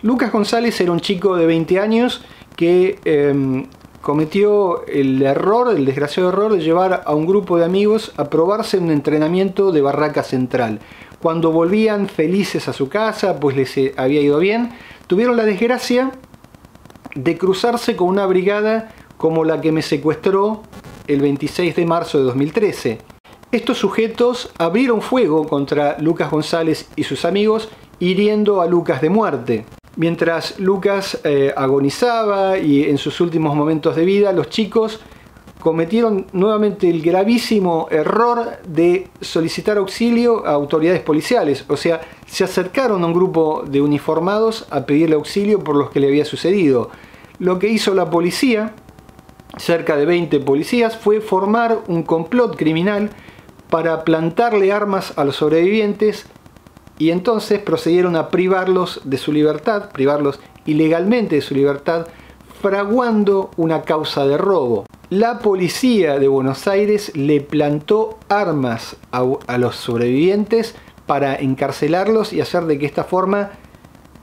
Lucas González era un chico de 20 años que cometió el desgraciado error de llevar a un grupo de amigos a probarse un entrenamiento de Barraca Central. Cuando volvían felices a su casa, pues les había ido bien, tuvieron la desgracia de cruzarse con una brigada como la que me secuestró el 26 de marzo de 2013. Estos sujetos abrieron fuego contra Lucas González y sus amigos, hiriendo a Lucas de muerte. Mientras Lucas agonizaba y en sus últimos momentos de vida, los chicos cometieron nuevamente el gravísimo error de solicitar auxilio a autoridades policiales. O sea, se acercaron a un grupo de uniformados a pedirle auxilio por lo que le había sucedido. Lo que hizo la policía, cerca de 20 policías, fue formar un complot criminal para plantarle armas a los sobrevivientes y entonces procedieron a privarlos de su libertad, privarlos ilegalmente de su libertad, fraguando una causa de robo. La policía de Buenos Aires le plantó armas a los sobrevivientes para encarcelarlos y hacer de que esta forma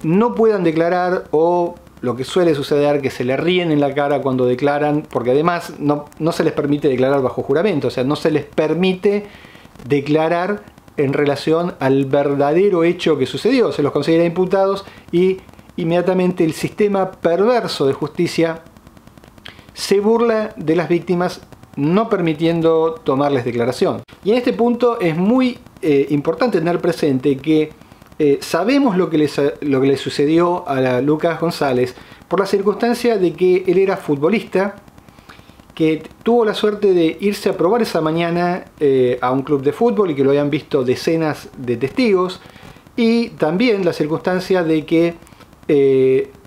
no puedan declarar, o lo que suele suceder, que se le ríen en la cara cuando declaran, porque además no se les permite declarar bajo juramento, o sea, no se les permite declarar en relación al verdadero hecho que sucedió. Se los considera imputados y inmediatamente el sistema perverso de justicia se burla de las víctimas, no permitiendo tomarles declaración. Y en este punto es muy importante tener presente que sabemos lo que le sucedió a Lucas González por la circunstancia de que él era futbolista, que tuvo la suerte de irse a probar esa mañana a un club de fútbol y que lo habían visto decenas de testigos, y también la circunstancia de que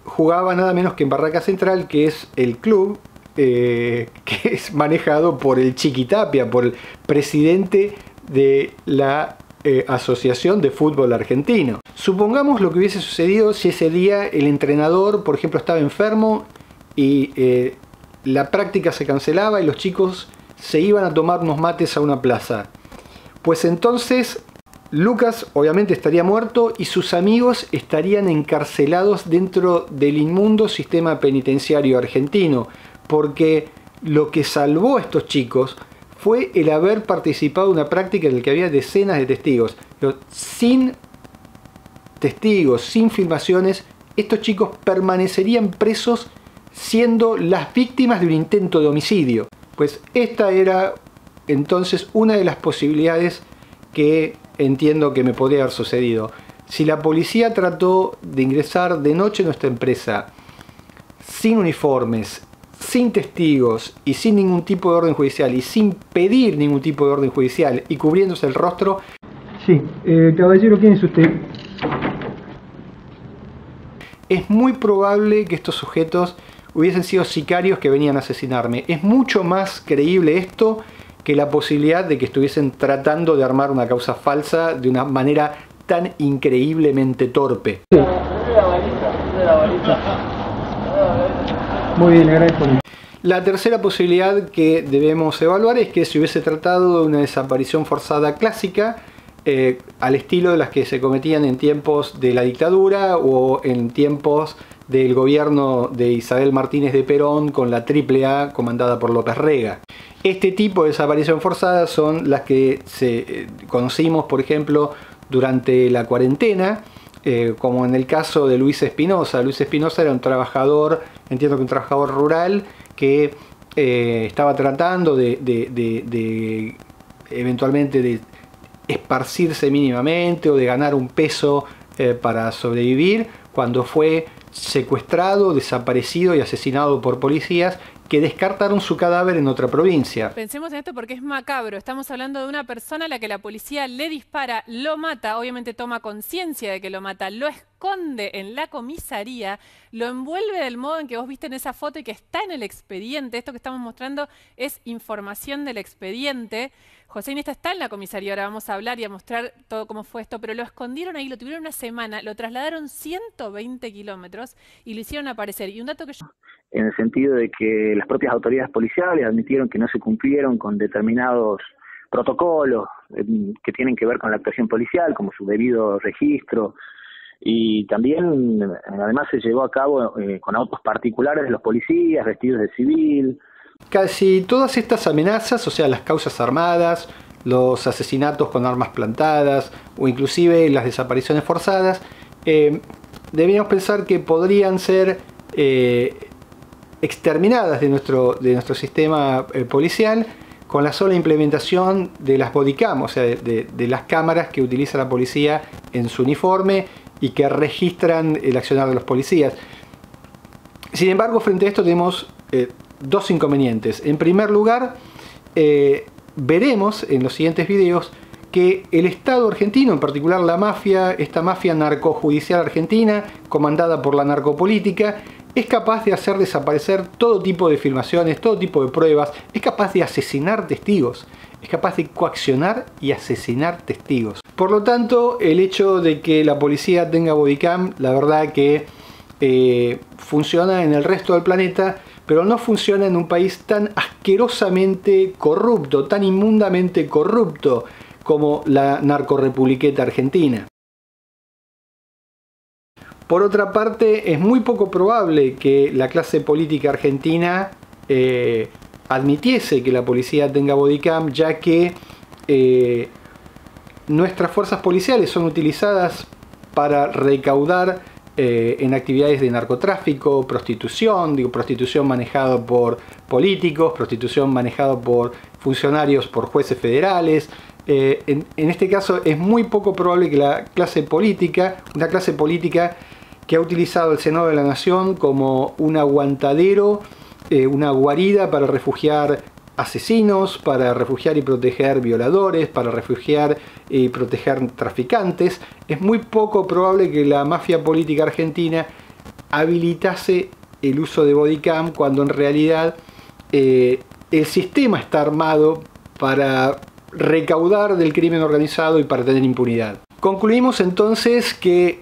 jugaba nada menos que en Barraca Central, que es el club que es manejado por el Chiquitapia, por el presidente de la Asociación de Fútbol Argentino. Supongamos lo que hubiese sucedido si ese día el entrenador, por ejemplo, estaba enfermo y la práctica se cancelaba y los chicos se iban a tomar unos mates a una plaza. Pues entonces Lucas obviamente estaría muerto y sus amigos estarían encarcelados dentro del inmundo sistema penitenciario argentino, porque lo que salvó a estos chicos fue el haber participado en una práctica en la que había decenas de testigos. Pero sin testigos, sin filmaciones, estos chicos permanecerían presos siendo las víctimas de un intento de homicidio. Pues esta era entonces una de las posibilidades que entiendo que me podría haber sucedido. Si la policía trató de ingresar de noche en nuestra empresa sin uniformes, sin testigos y sin ningún tipo de orden judicial y sin pedir ningún tipo de orden judicial y cubriéndose el rostro... Sí, caballero, ¿quién es usted? Es muy probable que estos sujetos hubiesen sido sicarios que venían a asesinarme. Es mucho más creíble esto que la posibilidad de que estuviesen tratando de armar una causa falsa de una manera tan increíblemente torpe. Sí. Muy bien, agradezco. La tercera posibilidad que debemos evaluar es que se hubiese tratado de una desaparición forzada clásica, al estilo de las que se cometían en tiempos de la dictadura o en tiempos del gobierno de Isabel Martínez de Perón con la AAA comandada por López Rega. Este tipo de desaparición forzada son las que conocimos, por ejemplo, durante la cuarentena, como en el caso de Luis Espinosa. Luis Espinosa era un trabajador, entiendo que un trabajador rural, que estaba tratando de eventualmente de esparcirse mínimamente o de ganar un peso para sobrevivir, cuando fue secuestrado, desaparecido y asesinado por policías que descartaron su cadáver en otra provincia. Pensemos en esto porque es macabro. Estamos hablando de una persona a la que la policía le dispara, lo mata, obviamente toma conciencia de que lo mata, lo esconde en la comisaría, lo envuelve del modo en que vos viste en esa foto y que está en el expediente. Esto que estamos mostrando es información del expediente. José Iniesta está en la comisaría, ahora vamos a hablar y a mostrar todo cómo fue esto, pero lo escondieron ahí, lo tuvieron una semana, lo trasladaron 120 kilómetros y lo hicieron aparecer. Y un dato que yo... En el sentido de que las propias autoridades policiales admitieron que no se cumplieron con determinados protocolos que tienen que ver con la actuación policial, como su debido registro, y también además se llevó a cabo con autos particulares de los policías, vestidos de civil. Casi todas estas amenazas, o sea, las causas armadas, los asesinatos con armas plantadas o inclusive las desapariciones forzadas, deberíamos pensar que podrían ser exterminadas de nuestro sistema policial con la sola implementación de las bodycam, o sea, de las cámaras que utiliza la policía en su uniforme y que registran el accionar de los policías. Sin embargo, frente a esto tenemos dos inconvenientes. En primer lugar, veremos en los siguientes videos que el Estado argentino, en particular la mafia, esta mafia narcojudicial argentina, comandada por la narcopolítica, es capaz de hacer desaparecer todo tipo de filmaciones, todo tipo de pruebas, es capaz de asesinar testigos, es capaz de coaccionar y asesinar testigos. Por lo tanto, el hecho de que la policía tenga bodycam, la verdad que funciona en el resto del planeta, pero no funciona en un país tan asquerosamente corrupto, tan inmundamente corrupto como la narcorrepubliqueta argentina. Por otra parte, es muy poco probable que la clase política argentina admitiese que la policía tenga bodycam, ya que nuestras fuerzas policiales son utilizadas para recaudar en actividades de narcotráfico, prostitución, prostitución manejada por políticos, prostitución manejada por funcionarios, por jueces federales. En este caso es muy poco probable que la clase política, una clase política que ha utilizado el Senado de la Nación como un aguantadero, una guarida para refugiar asesinos, para refugiar y proteger violadores, para refugiar y proteger traficantes. Es muy poco probable que la mafia política argentina habilitase el uso de bodycam cuando en realidad el sistema está armado para recaudar del crimen organizado y para tener impunidad. Concluimos entonces que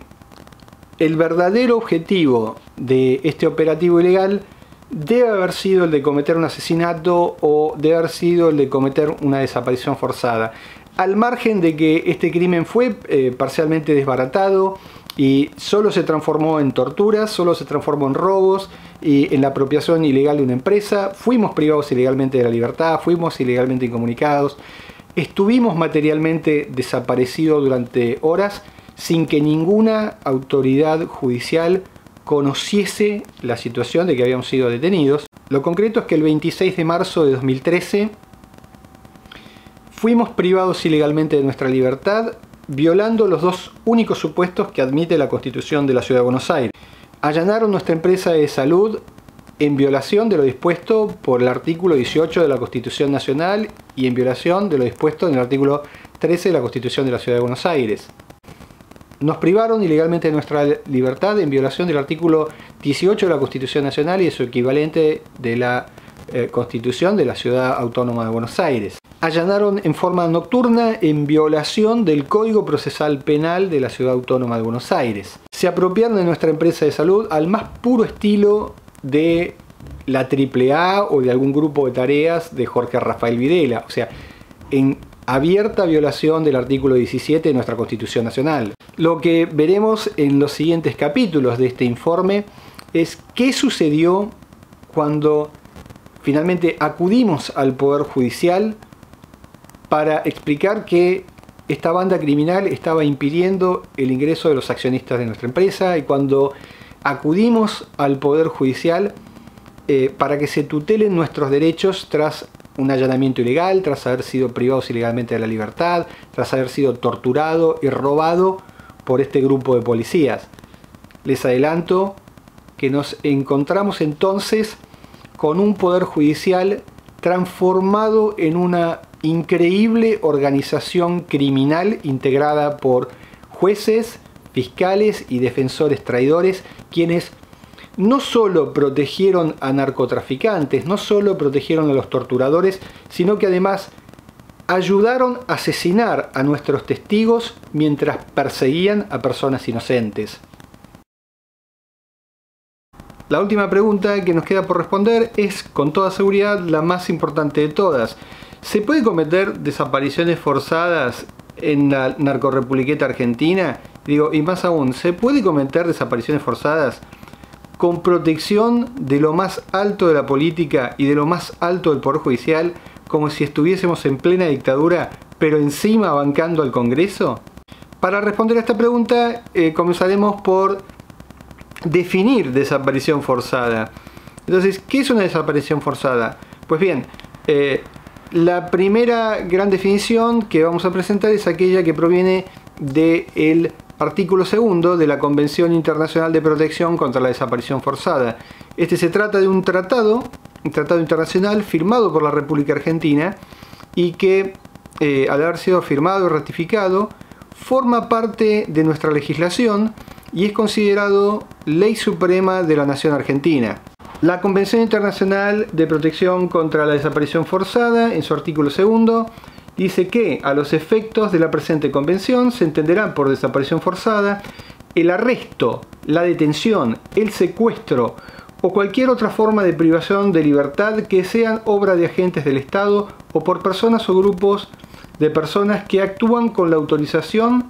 el verdadero objetivo de este operativo ilegal debe haber sido el de cometer un asesinato o debe haber sido el de cometer una desaparición forzada. Al margen de que este crimen fue parcialmente desbaratado y solo se transformó en torturas, solo se transformó en robos y en la apropiación ilegal de una empresa, fuimos privados ilegalmente de la libertad, fuimos ilegalmente incomunicados, estuvimos materialmente desaparecidos durante horas sin que ninguna autoridad judicial conociese la situación de que habíamos sido detenidos. Lo concreto es que el 26 de marzo de 2013 fuimos privados ilegalmente de nuestra libertad, violando los dos únicos supuestos que admite la Constitución de la Ciudad de Buenos Aires. Allanaron nuestra empresa de salud en violación de lo dispuesto por el artículo 18 de la Constitución Nacional y en violación de lo dispuesto en el artículo 13 de la Constitución de la Ciudad de Buenos Aires. Nos privaron ilegalmente de nuestra libertad en violación del artículo 18 de la Constitución Nacional y de su equivalente de la Constitución de la Ciudad Autónoma de Buenos Aires. Allanaron en forma nocturna en violación del Código Procesal Penal de la Ciudad Autónoma de Buenos Aires. Se apropiaron de nuestra empresa de salud al más puro estilo de la AAA o de algún grupo de tareas de Jorge Rafael Videla, o sea, en abierta violación del artículo 17 de nuestra Constitución Nacional. Lo que veremos en los siguientes capítulos de este informe es qué sucedió cuando finalmente acudimos al Poder Judicial para explicar que esta banda criminal estaba impidiendo el ingreso de los accionistas de nuestra empresa, y cuando acudimos al Poder Judicial para que se tutelen nuestros derechos tras un allanamiento ilegal, tras haber sido privados ilegalmente de la libertad, tras haber sido torturado y robado por este grupo de policías. Les adelanto que nos encontramos entonces con un Poder Judicial transformado en una increíble organización criminal integrada por jueces, fiscales y defensores traidores, quienes no solo protegieron a narcotraficantes, no solo protegieron a los torturadores, sino que además ayudaron a asesinar a nuestros testigos mientras perseguían a personas inocentes. La última pregunta que nos queda por responder es, con toda seguridad, la más importante de todas. ¿Se puede cometer desapariciones forzadas en la narcorrepubliqueta argentina? Y más aún, ¿se puede cometer desapariciones forzadas con protección de lo más alto de la política y de lo más alto del Poder Judicial, como si estuviésemos en plena dictadura, pero encima bancando al Congreso? Para responder a esta pregunta, comenzaremos por definir desaparición forzada. Entonces, ¿qué es una desaparición forzada? Pues bien, la primera gran definición que vamos a presentar es aquella que proviene del artículo 2 de la Convención Internacional de Protección contra la Desaparición Forzada. Se trata de un tratado internacional firmado por la República Argentina y que, al haber sido firmado y ratificado, forma parte de nuestra legislación y es considerado ley suprema de la nación argentina. La Convención Internacional de Protección contra la Desaparición Forzada, en su artículo 2, dice que a los efectos de la presente convención se entenderán por desaparición forzada el arresto, la detención, el secuestro o cualquier otra forma de privación de libertad que sean obra de agentes del Estado o por personas o grupos de personas que actúan con la autorización,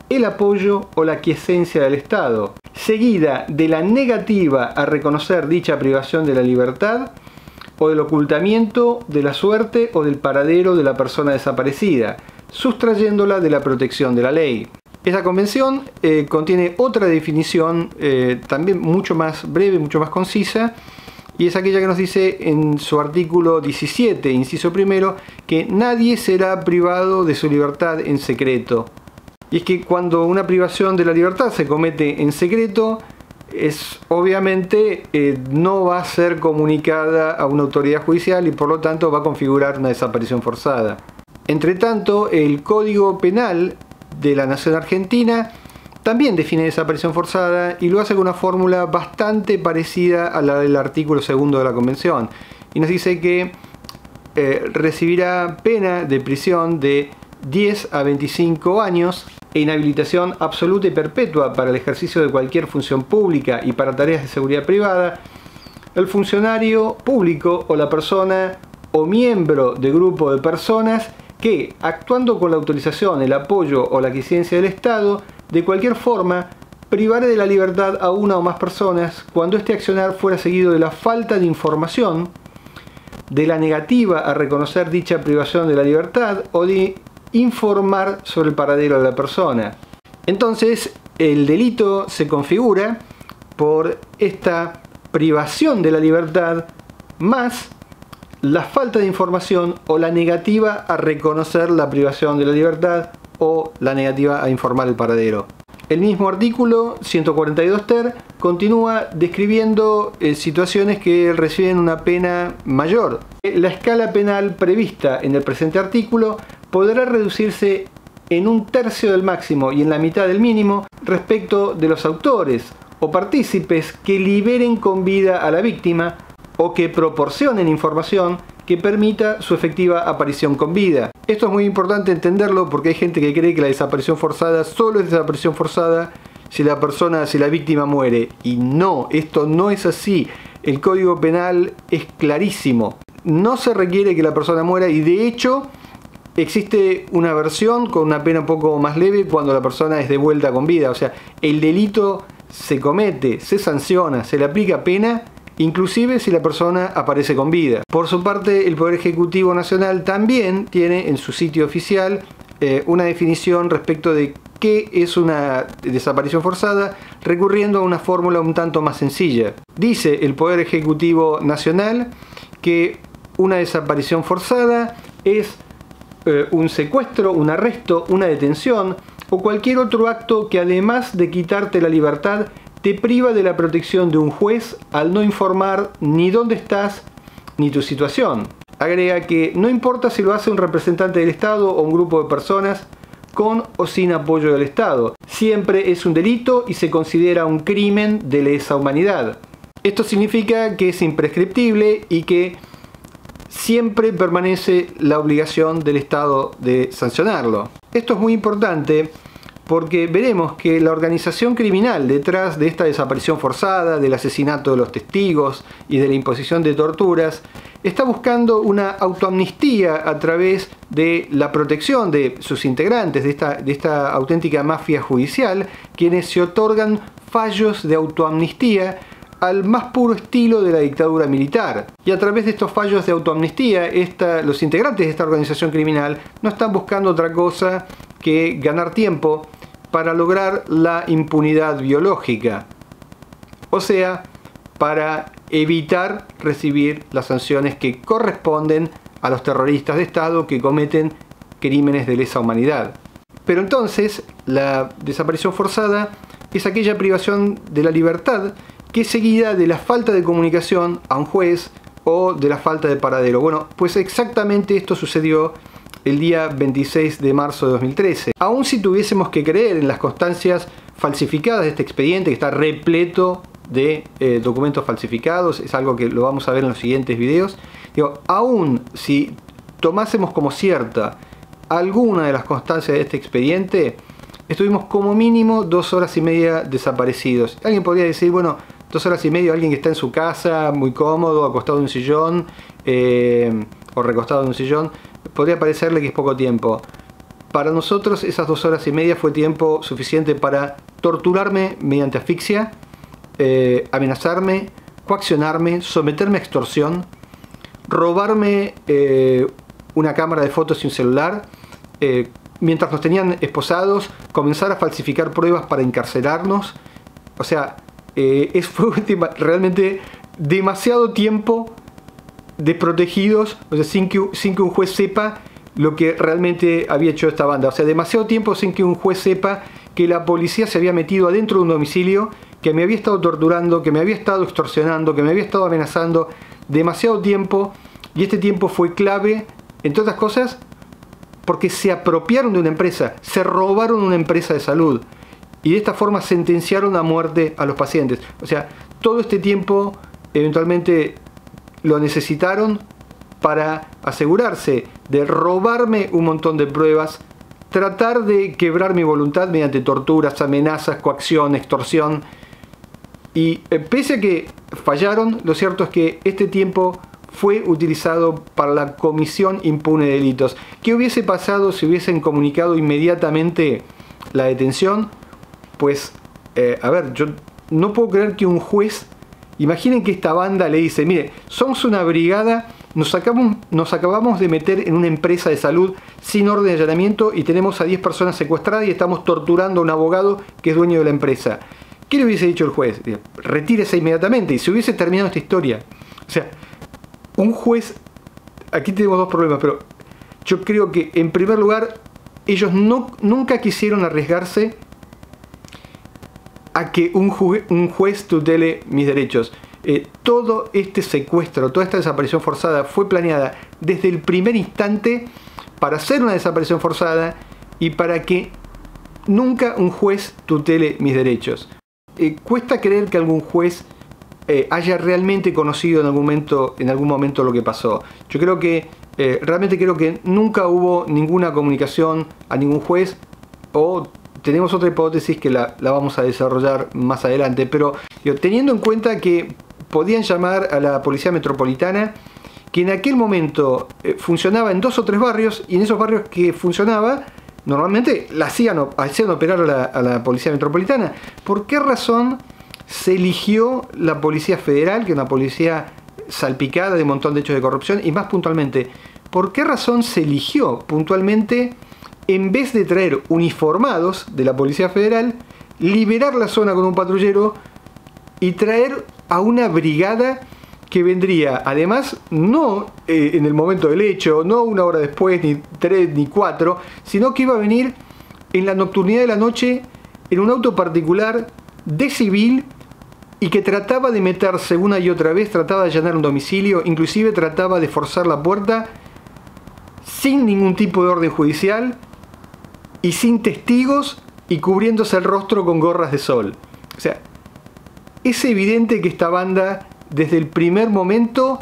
el apoyo o la aquiescencia del Estado, seguida de la negativa a reconocer dicha privación de la libertad o del ocultamiento de la suerte o del paradero de la persona desaparecida, sustrayéndola de la protección de la ley. Esta convención contiene otra definición también mucho más breve, mucho más concisa, y es aquella que nos dice en su artículo 17, inciso primero, que nadie será privado de su libertad en secreto. Y es que cuando una privación de la libertad se comete en secreto, obviamente no va a ser comunicada a una autoridad judicial y por lo tanto va a configurar una desaparición forzada. Entre tanto, el Código Penal de la Nación Argentina también define desaparición forzada y lo hace con una fórmula bastante parecida a la del artículo 2 de la Convención. Y nos dice que recibirá pena de prisión de 10 a 25 años e inhabilitación absoluta y perpetua para el ejercicio de cualquier función pública y para tareas de seguridad privada, el funcionario público o la persona o miembro de grupo de personas que, actuando con la autorización, el apoyo o la aquiescencia del Estado, de cualquier forma, privaré de la libertad a una o más personas cuando este accionar fuera seguido de la falta de información, de la negativa a reconocer dicha privación de la libertad o de informar sobre el paradero de la persona. Entonces, el delito se configura por esta privación de la libertad más la falta de información o la negativa a reconocer la privación de la libertad o la negativa a informar el paradero. El mismo artículo 142 ter continúa describiendo situaciones que reciben una pena mayor. La escala penal prevista en el presente artículo podrá reducirse en 1/3 del máximo y en la mitad del mínimo respecto de los autores o partícipes que liberen con vida a la víctima o que proporcionen información que permita su efectiva aparición con vida. Esto es muy importante entenderlo porque hay gente que cree que la desaparición forzada solo es desaparición forzada si la víctima muere. Y no, esto no es así. El Código Penal es clarísimo. No se requiere que la persona muera y de hecho existe una versión con una pena un poco más leve cuando la persona es devuelta con vida. O sea, el delito se comete, se sanciona, se le aplica pena inclusive si la persona aparece con vida. Por su parte, el Poder Ejecutivo Nacional también tiene en su sitio oficial una definición respecto de qué es una desaparición forzada, recurriendo a una fórmula un tanto más sencilla. Dice el Poder Ejecutivo Nacional que una desaparición forzada es un secuestro, un arresto, una detención o cualquier otro acto que además de quitarte la libertad te priva de la protección de un juez al no informar ni dónde estás ni tu situación. Agrega que no importa si lo hace un representante del Estado o un grupo de personas con o sin apoyo del Estado. Siempre es un delito y se considera un crimen de lesa humanidad. Esto significa que es imprescriptible y que siempre permanece la obligación del Estado de sancionarlo. Esto es muy importante porque veremos que la organización criminal detrás de esta desaparición forzada, del asesinato de los testigos y de la imposición de torturas, está buscando una autoamnistía a través de la protección de sus integrantes, de esta auténtica mafia judicial, quienes se otorgan fallos de autoamnistía al más puro estilo de la dictadura militar. Y a través de estos fallos de autoamnistía, los integrantes de esta organización criminal no están buscando otra cosa que ganar tiempo para lograr la impunidad biológica, o sea, para evitar recibir las sanciones que corresponden a los terroristas de Estado que cometen crímenes de lesa humanidad. Pero entonces, la desaparición forzada es aquella privación de la libertad que es seguida de la falta de comunicación a un juez o de la falta de paradero. Bueno, pues exactamente esto sucedió el día 26 de marzo de 2013. Aun si tuviésemos que creer en las constancias falsificadas de este expediente, que está repleto de documentos falsificados, es algo que lo vamos a ver en los siguientes videos, aun si tomásemos como cierta alguna de las constancias de este expediente, estuvimos como mínimo 2 horas y media desaparecidos. Alguien podría decir, bueno, 2 horas y media, alguien que está en su casa, muy cómodo, acostado en un sillón, o recostado en un sillón, podría parecerle que es poco tiempo. Para nosotros esas 2 horas y media fue tiempo suficiente para torturarme mediante asfixia, amenazarme, coaccionarme, someterme a extorsión, robarme una cámara de fotos y un celular, mientras nos tenían esposados, comenzar a falsificar pruebas para encarcelarnos. O sea, fue realmente demasiado tiempo desprotegidos, o sea, sin que un juez sepa lo que realmente había hecho esta banda. O sea, demasiado tiempo sin que un juez sepa que la policía se había metido adentro de un domicilio, que me había estado torturando, que me había estado extorsionando, que me había estado amenazando. Demasiado tiempo, y este tiempo fue clave, entre otras cosas, porque se apropiaron de una empresa, se robaron una empresa de salud, y de esta forma sentenciaron a muerte a los pacientes. O sea, todo este tiempo eventualmente lo necesitaron para asegurarse de robarme un montón de pruebas, tratar de quebrar mi voluntad mediante torturas, amenazas, coacción, extorsión. Y pese a que fallaron, lo cierto es que este tiempo fue utilizado para la comisión impune de delitos. ¿Qué hubiese pasado si hubiesen comunicado inmediatamente la detención? Pues, a ver, yo no puedo creer que un juez, imaginen que esta banda le dice, mire, somos una brigada, nos acabamos de meter en una empresa de salud sin orden de allanamiento y tenemos a 10 personas secuestradas y estamos torturando a un abogado que es dueño de la empresa. ¿Qué le hubiese dicho el juez? Retírese inmediatamente y se hubiese terminado esta historia. O sea, un juez, aquí tenemos dos problemas, pero yo creo que en primer lugar ellos nunca quisieron arriesgarse a que un juez tutele mis derechos. Todo este secuestro, toda esta desaparición forzada fue planeada desde el primer instante para hacer una desaparición forzada y para que nunca un juez tutele mis derechos. Cuesta creer que algún juez haya realmente conocido en algún momento lo que pasó. Yo creo que realmente creo que nunca hubo ninguna comunicación a ningún juez, o tenemos otra hipótesis que la vamos a desarrollar más adelante, pero teniendo en cuenta que podían llamar a la Policía Metropolitana, que en aquel momento funcionaba en 2 o 3 barrios, y en esos barrios que funcionaba normalmente la hacían operar a la Policía Metropolitana. ¿Por qué razón se eligió la Policía Federal, que es una policía salpicada de un montón de hechos de corrupción? Y más puntualmente, ¿por qué razón se eligió puntualmente, en vez de traer uniformados de la Policía Federal, liberar la zona con un patrullero y traer a una brigada que vendría, además, no en el momento del hecho, no una hora después, ni 3 ni 4, sino que iba a venir en la nocturnidad de la noche en un auto particular de civil y que trataba de meterse una y otra vez, trataba de allanar un domicilio, inclusive trataba de forzar la puerta sin ningún tipo de orden judicial y sin testigos y cubriéndose el rostro con gorras de sol. O sea, es evidente que esta banda desde el primer momento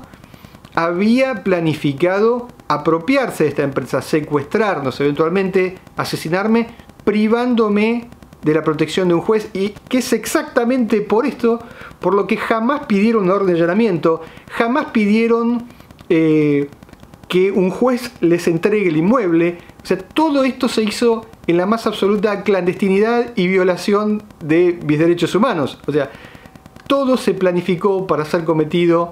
había planificado apropiarse de esta empresa, secuestrarnos, eventualmente asesinarme, privándome de la protección de un juez, y que es exactamente por esto por lo que jamás pidieron una orden de allanamiento, jamás pidieron que un juez les entregue el inmueble. O sea, todo esto se hizo en la más absoluta clandestinidad y violación de mis derechos humanos. O sea, todo se planificó para ser cometido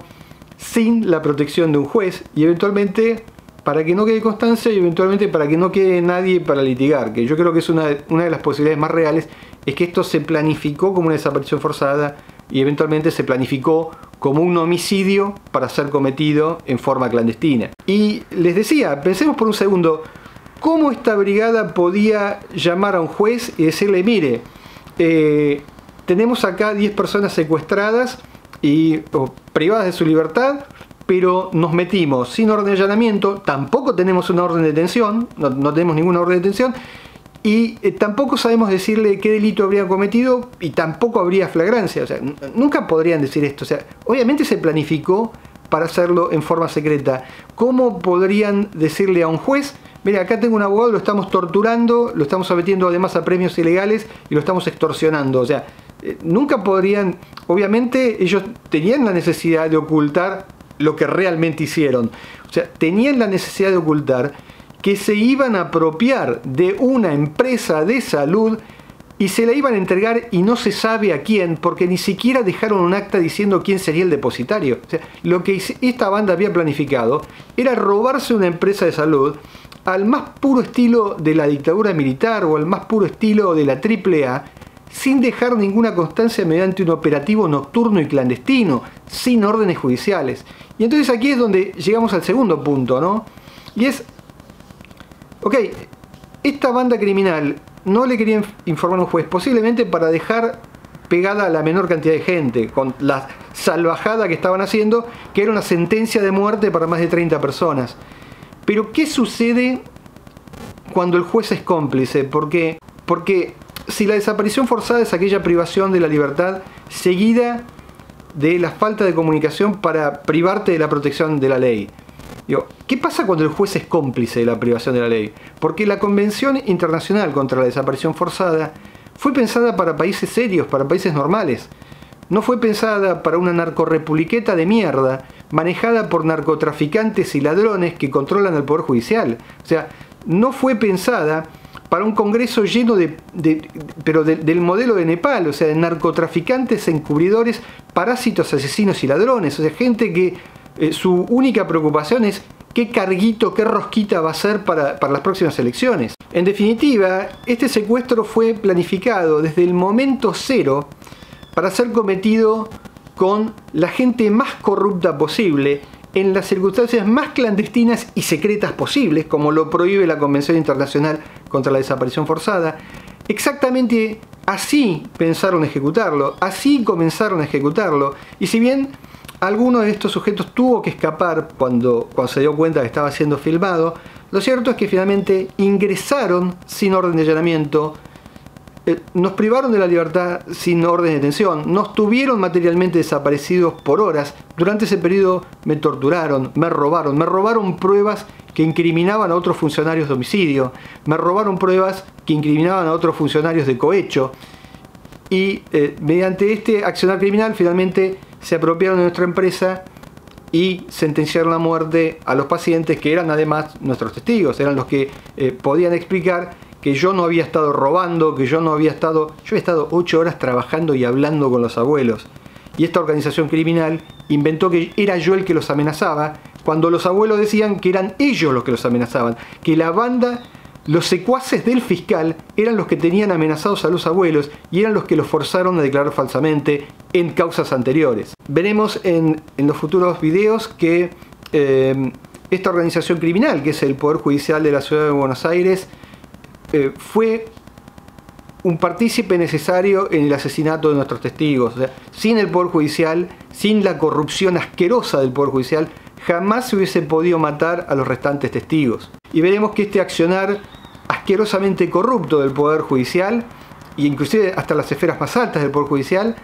sin la protección de un juez y eventualmente para que no quede constancia y eventualmente para que no quede nadie para litigar, que yo creo que es una de las posibilidades más reales, es que esto se planificó como una desaparición forzada y eventualmente se planificó como un homicidio para ser cometido en forma clandestina. Y les decía, pensemos por un segundo, ¿cómo esta brigada podía llamar a un juez y decirle, mire, tenemos acá 10 personas secuestradas o privadas de su libertad, pero nos metimos sin orden de allanamiento, tampoco tenemos una orden de detención, no tenemos ninguna orden de detención, y tampoco sabemos decirle qué delito habría cometido y tampoco habría flagrancia? O sea, nunca podrían decir esto. O sea, obviamente se planificó para hacerlo en forma secreta. ¿Cómo podrían decirle a un juez, mira, acá tengo un abogado, lo estamos torturando, lo estamos sometiendo además a premios ilegales y lo estamos extorsionando? O sea, nunca podrían, obviamente ellos tenían la necesidad de ocultar lo que realmente hicieron. O sea, tenían la necesidad de ocultar que se iban a apropiar de una empresa de salud y se la iban a entregar y no se sabe a quién, porque ni siquiera dejaron un acta diciendo quién sería el depositario. O sea, lo que esta banda había planificado era robarse una empresa de salud al más puro estilo de la dictadura militar o al más puro estilo de la AAA, sin dejar ninguna constancia mediante un operativo nocturno y clandestino, sin órdenes judiciales. Y entonces aquí es donde llegamos al segundo punto, ¿no? Y es, ok, esta banda criminal no le querían informar a un juez, posiblemente para dejar pegada a la menor cantidad de gente, con la salvajada que estaban haciendo, que era una sentencia de muerte para más de 30 personas. Pero ¿qué sucede cuando el juez es cómplice? Porque si la desaparición forzada es aquella privación de la libertad seguida de la falta de comunicación para privarte de la protección de la ley, ¿qué pasa cuando el juez es cómplice de la privación de la ley? Porque la Convención Internacional contra la Desaparición Forzada fue pensada para países serios, para países normales. no fue pensada para una narcorrepubliqueta de mierda, manejada por narcotraficantes y ladrones que controlan el Poder Judicial. O sea, no fue pensada para un Congreso lleno del modelo de Nepal, o sea, de narcotraficantes, encubridores, parásitos, asesinos y ladrones. O sea, gente que su única preocupación es qué carguito, qué rosquita va a ser para las próximas elecciones. En definitiva, este secuestro fue planificado desde el momento cero para ser cometido con la gente más corrupta posible, en las circunstancias más clandestinas y secretas posibles, como lo prohíbe la Convención Internacional contra la Desaparición Forzada. Exactamente así pensaron ejecutarlo, así comenzaron a ejecutarlo, y si bien alguno de estos sujetos tuvo que escapar cuando se dio cuenta que estaba siendo filmado, lo cierto es que finalmente ingresaron sin orden de allanamiento, nos privaron de la libertad sin orden de detención, nos tuvieron materialmente desaparecidos por horas. Durante ese periodo me torturaron, me robaron pruebas que incriminaban a otros funcionarios de homicidio, me robaron pruebas que incriminaban a otros funcionarios de cohecho, y mediante este accionar criminal finalmente se apropiaron de nuestra empresa y sentenciaron a muerte a los pacientes, que eran además nuestros testigos, eran los que podían explicar que yo no había estado robando, que yo he estado 8 horas trabajando y hablando con los abuelos. Y esta organización criminal inventó que era yo el que los amenazaba, cuando los abuelos decían que eran ellos los que los amenazaban, que la banda, los secuaces del fiscal, eran los que tenían amenazados a los abuelos y eran los que los forzaron a declarar falsamente en causas anteriores. Veremos en los futuros videos que esta organización criminal, que es el Poder Judicial de la Ciudad de Buenos Aires, fue un partícipe necesario en el asesinato de nuestros testigos. O sea, sin el Poder Judicial, sin la corrupción asquerosa del Poder Judicial, jamás se hubiese podido matar a los restantes testigos. Y veremos que este accionar asquerosamente corrupto del Poder Judicial, e inclusive hasta las esferas más altas del Poder Judicial,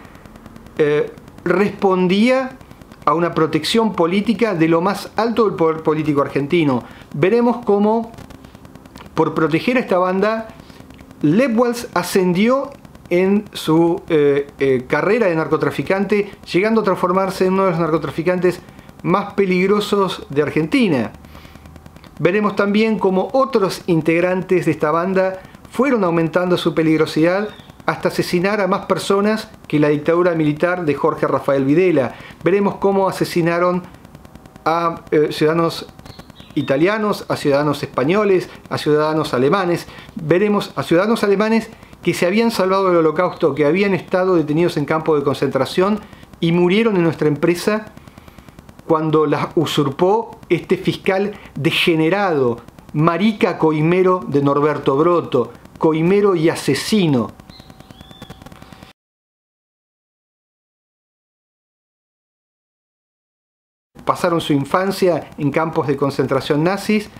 respondía a una protección política de lo más alto del poder político argentino. Veremos cómo, por proteger a esta banda, Lev Walsh ascendió en su carrera de narcotraficante, llegando a transformarse en uno de los narcotraficantes más peligrosos de Argentina. Veremos también cómo otros integrantes de esta banda fueron aumentando su peligrosidad hasta asesinar a más personas que la dictadura militar de Jorge Rafael Videla. Veremos cómo asesinaron a ciudadanos italianos, a ciudadanos españoles, a ciudadanos alemanes. Veremos a ciudadanos alemanes que se habían salvado del Holocausto, que habían estado detenidos en campos de concentración y murieron en nuestra empresa cuando las usurpó este fiscal degenerado, marica coimero de Norberto Broto, coimero y asesino. Pasaron su infancia en campos de concentración nazis,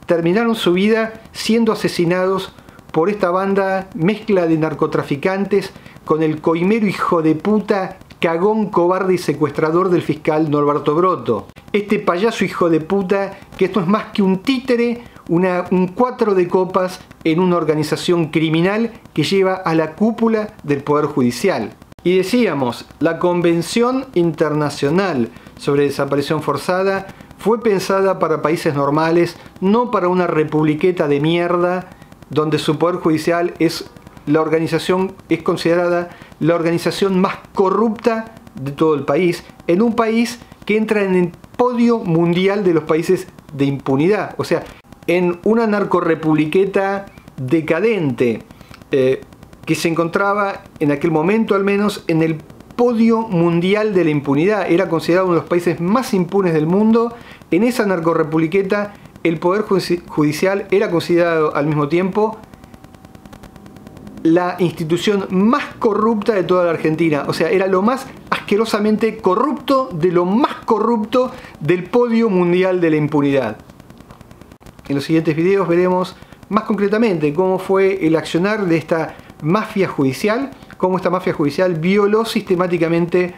terminaron su vida siendo asesinados por esta banda mezcla de narcotraficantes con el coimero hijo de puta, cagón, cobarde y secuestrador del fiscal Norberto Broto. Este payaso hijo de puta, que esto es más que un títere, un 4 de copas en una organización criminal que lleva a la cúpula del Poder Judicial. Y decíamos, la Convención Internacional sobre Desaparición Forzada fue pensada para países normales, no para una republiqueta de mierda donde su Poder Judicial es considerada la organización más corrupta de todo el país, en un país que entra en el podio mundial de los países de impunidad, o sea, en una narcorrepubliqueta decadente, que se encontraba en aquel momento al menos en el podio mundial de la impunidad. Era considerado uno de los países más impunes del mundo. En esa narcorrepubliqueta el Poder Judicial era considerado al mismo tiempo la institución más corrupta de toda la Argentina. O sea, era lo más asquerosamente corrupto de lo más corrupto del podio mundial de la impunidad. En los siguientes videos veremos más concretamente cómo fue el accionar de esta mafia judicial, cómo esta mafia judicial violó sistemáticamente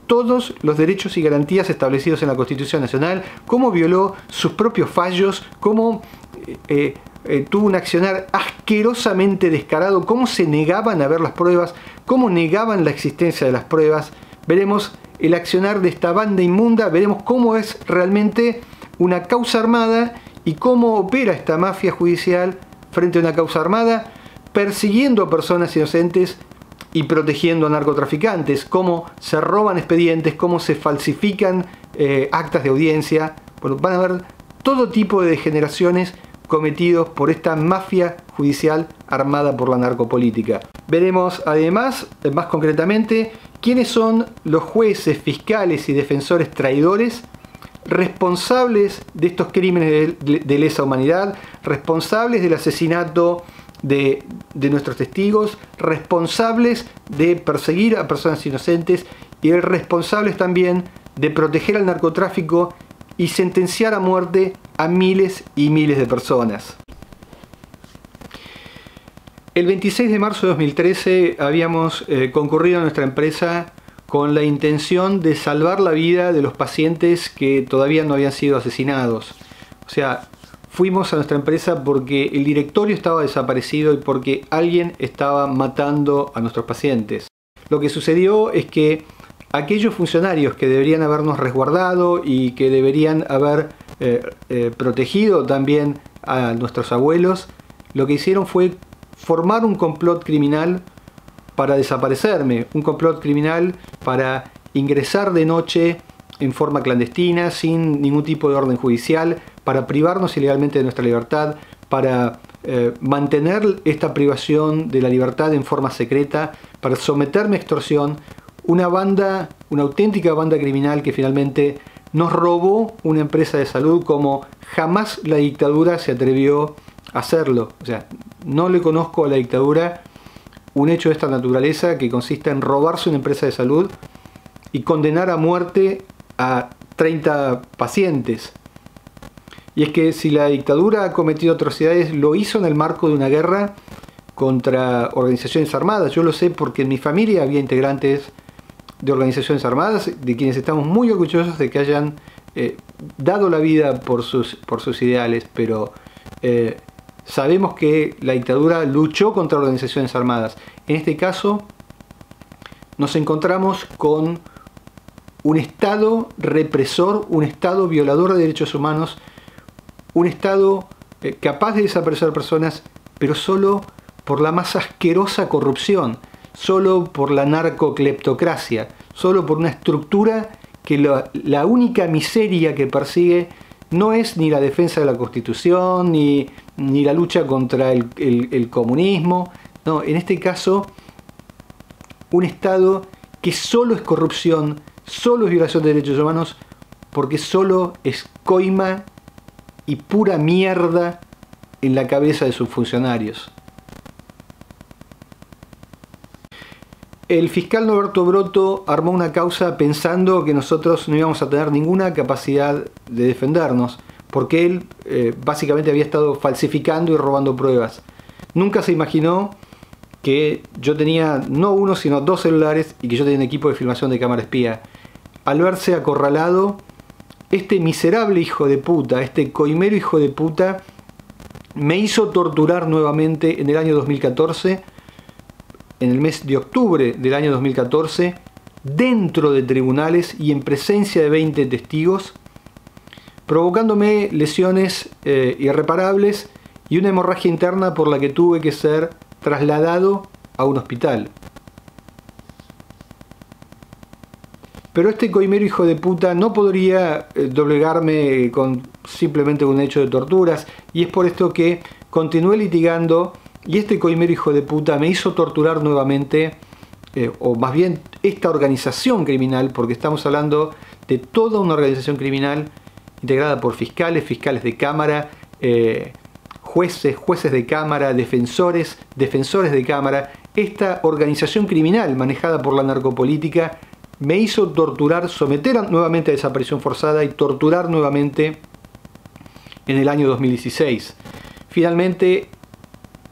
todos los derechos y garantías establecidos en la Constitución Nacional, cómo violó sus propios fallos, cómo tuvo un accionar asquerosamente descarado, cómo se negaban a ver las pruebas, cómo negaban la existencia de las pruebas, veremos el accionar de esta banda inmunda, veremos cómo es realmente una causa armada y cómo opera esta mafia judicial frente a una causa armada, persiguiendo a personas inocentes y protegiendo a narcotraficantes, cómo se roban expedientes, cómo se falsifican actas de audiencia. Bueno, van a ver todo tipo de degeneraciones cometidos por esta mafia judicial armada por la narcopolítica. Veremos además, más concretamente, quiénes son los jueces, fiscales y defensores traidores responsables de estos crímenes de lesa humanidad, responsables del asesinato de nuestros testigos, responsables de perseguir a personas inocentes y responsables también de proteger al narcotráfico y sentenciar a muerte a miles y miles de personas. El 26 de marzo de 2013 habíamos concurrido a nuestra empresa con la intención de salvar la vida de los pacientes que todavía no habían sido asesinados. O sea, fuimos a nuestra empresa porque el directorio estaba desaparecido y porque alguien estaba matando a nuestros pacientes. Lo que sucedió es que aquellos funcionarios que deberían habernos resguardado y que deberían haber protegido también a nuestros abuelos, lo que hicieron fue formar un complot criminal para desaparecerme, un complot criminal para ingresar de noche en forma clandestina, sin ningún tipo de orden judicial, para privarnos ilegalmente de nuestra libertad, para mantener esta privación de la libertad en forma secreta, para someterme a extorsión. Una auténtica banda criminal que finalmente nos robó una empresa de salud como jamás la dictadura se atrevió a hacerlo. O sea, no le conozco a la dictadura un hecho de esta naturaleza que consiste en robarse una empresa de salud y condenar a muerte a 30 pacientes. Y es que si la dictadura ha cometido atrocidades, lo hizo en el marco de una guerra contra organizaciones armadas. Yo lo sé porque en mi familia había integrantes de organizaciones armadas, de quienes estamos muy orgullosos de que hayan dado la vida por sus ideales, pero sabemos que la dictadura luchó contra organizaciones armadas. En este caso nos encontramos con un Estado represor, un Estado violador de derechos humanos, un Estado capaz de desaparecer personas, pero solo por la más asquerosa corrupción, solo por la narcocleptocracia, solo por una estructura que la única miseria que persigue no es ni la defensa de la Constitución, ni la lucha contra el comunismo. No, en este caso, un Estado que solo es corrupción, solo es violación de derechos humanos, porque solo es coima y pura mierda en la cabeza de sus funcionarios. El fiscal Norberto Broto armó una causa pensando que nosotros no íbamos a tener ninguna capacidad de defendernos, porque él básicamente había estado falsificando y robando pruebas. Nunca se imaginó que yo tenía no uno sino dos celulares y que yo tenía un equipo de filmación de cámara espía. Al verse acorralado, este miserable hijo de puta, este coimero hijo de puta, me hizo torturar nuevamente en el año 2014, en el mes de octubre del año 2014, dentro de tribunales y en presencia de 20 testigos, provocándome lesiones irreparables y una hemorragia interna por la que tuve que ser trasladado a un hospital. Pero este coimero hijo de puta no podría doblegarme con simplemente un hecho de torturas, y es por esto que continué litigando, y este coimero hijo de puta me hizo torturar nuevamente, o más bien esta organización criminal, porque estamos hablando de toda una organización criminal integrada por fiscales, fiscales de cámara, jueces de cámara, defensores de cámara. Esta organización criminal manejada por la narcopolítica me hizo torturar, someter nuevamente a desaparición forzada y torturar nuevamente en el año 2016. Finalmente,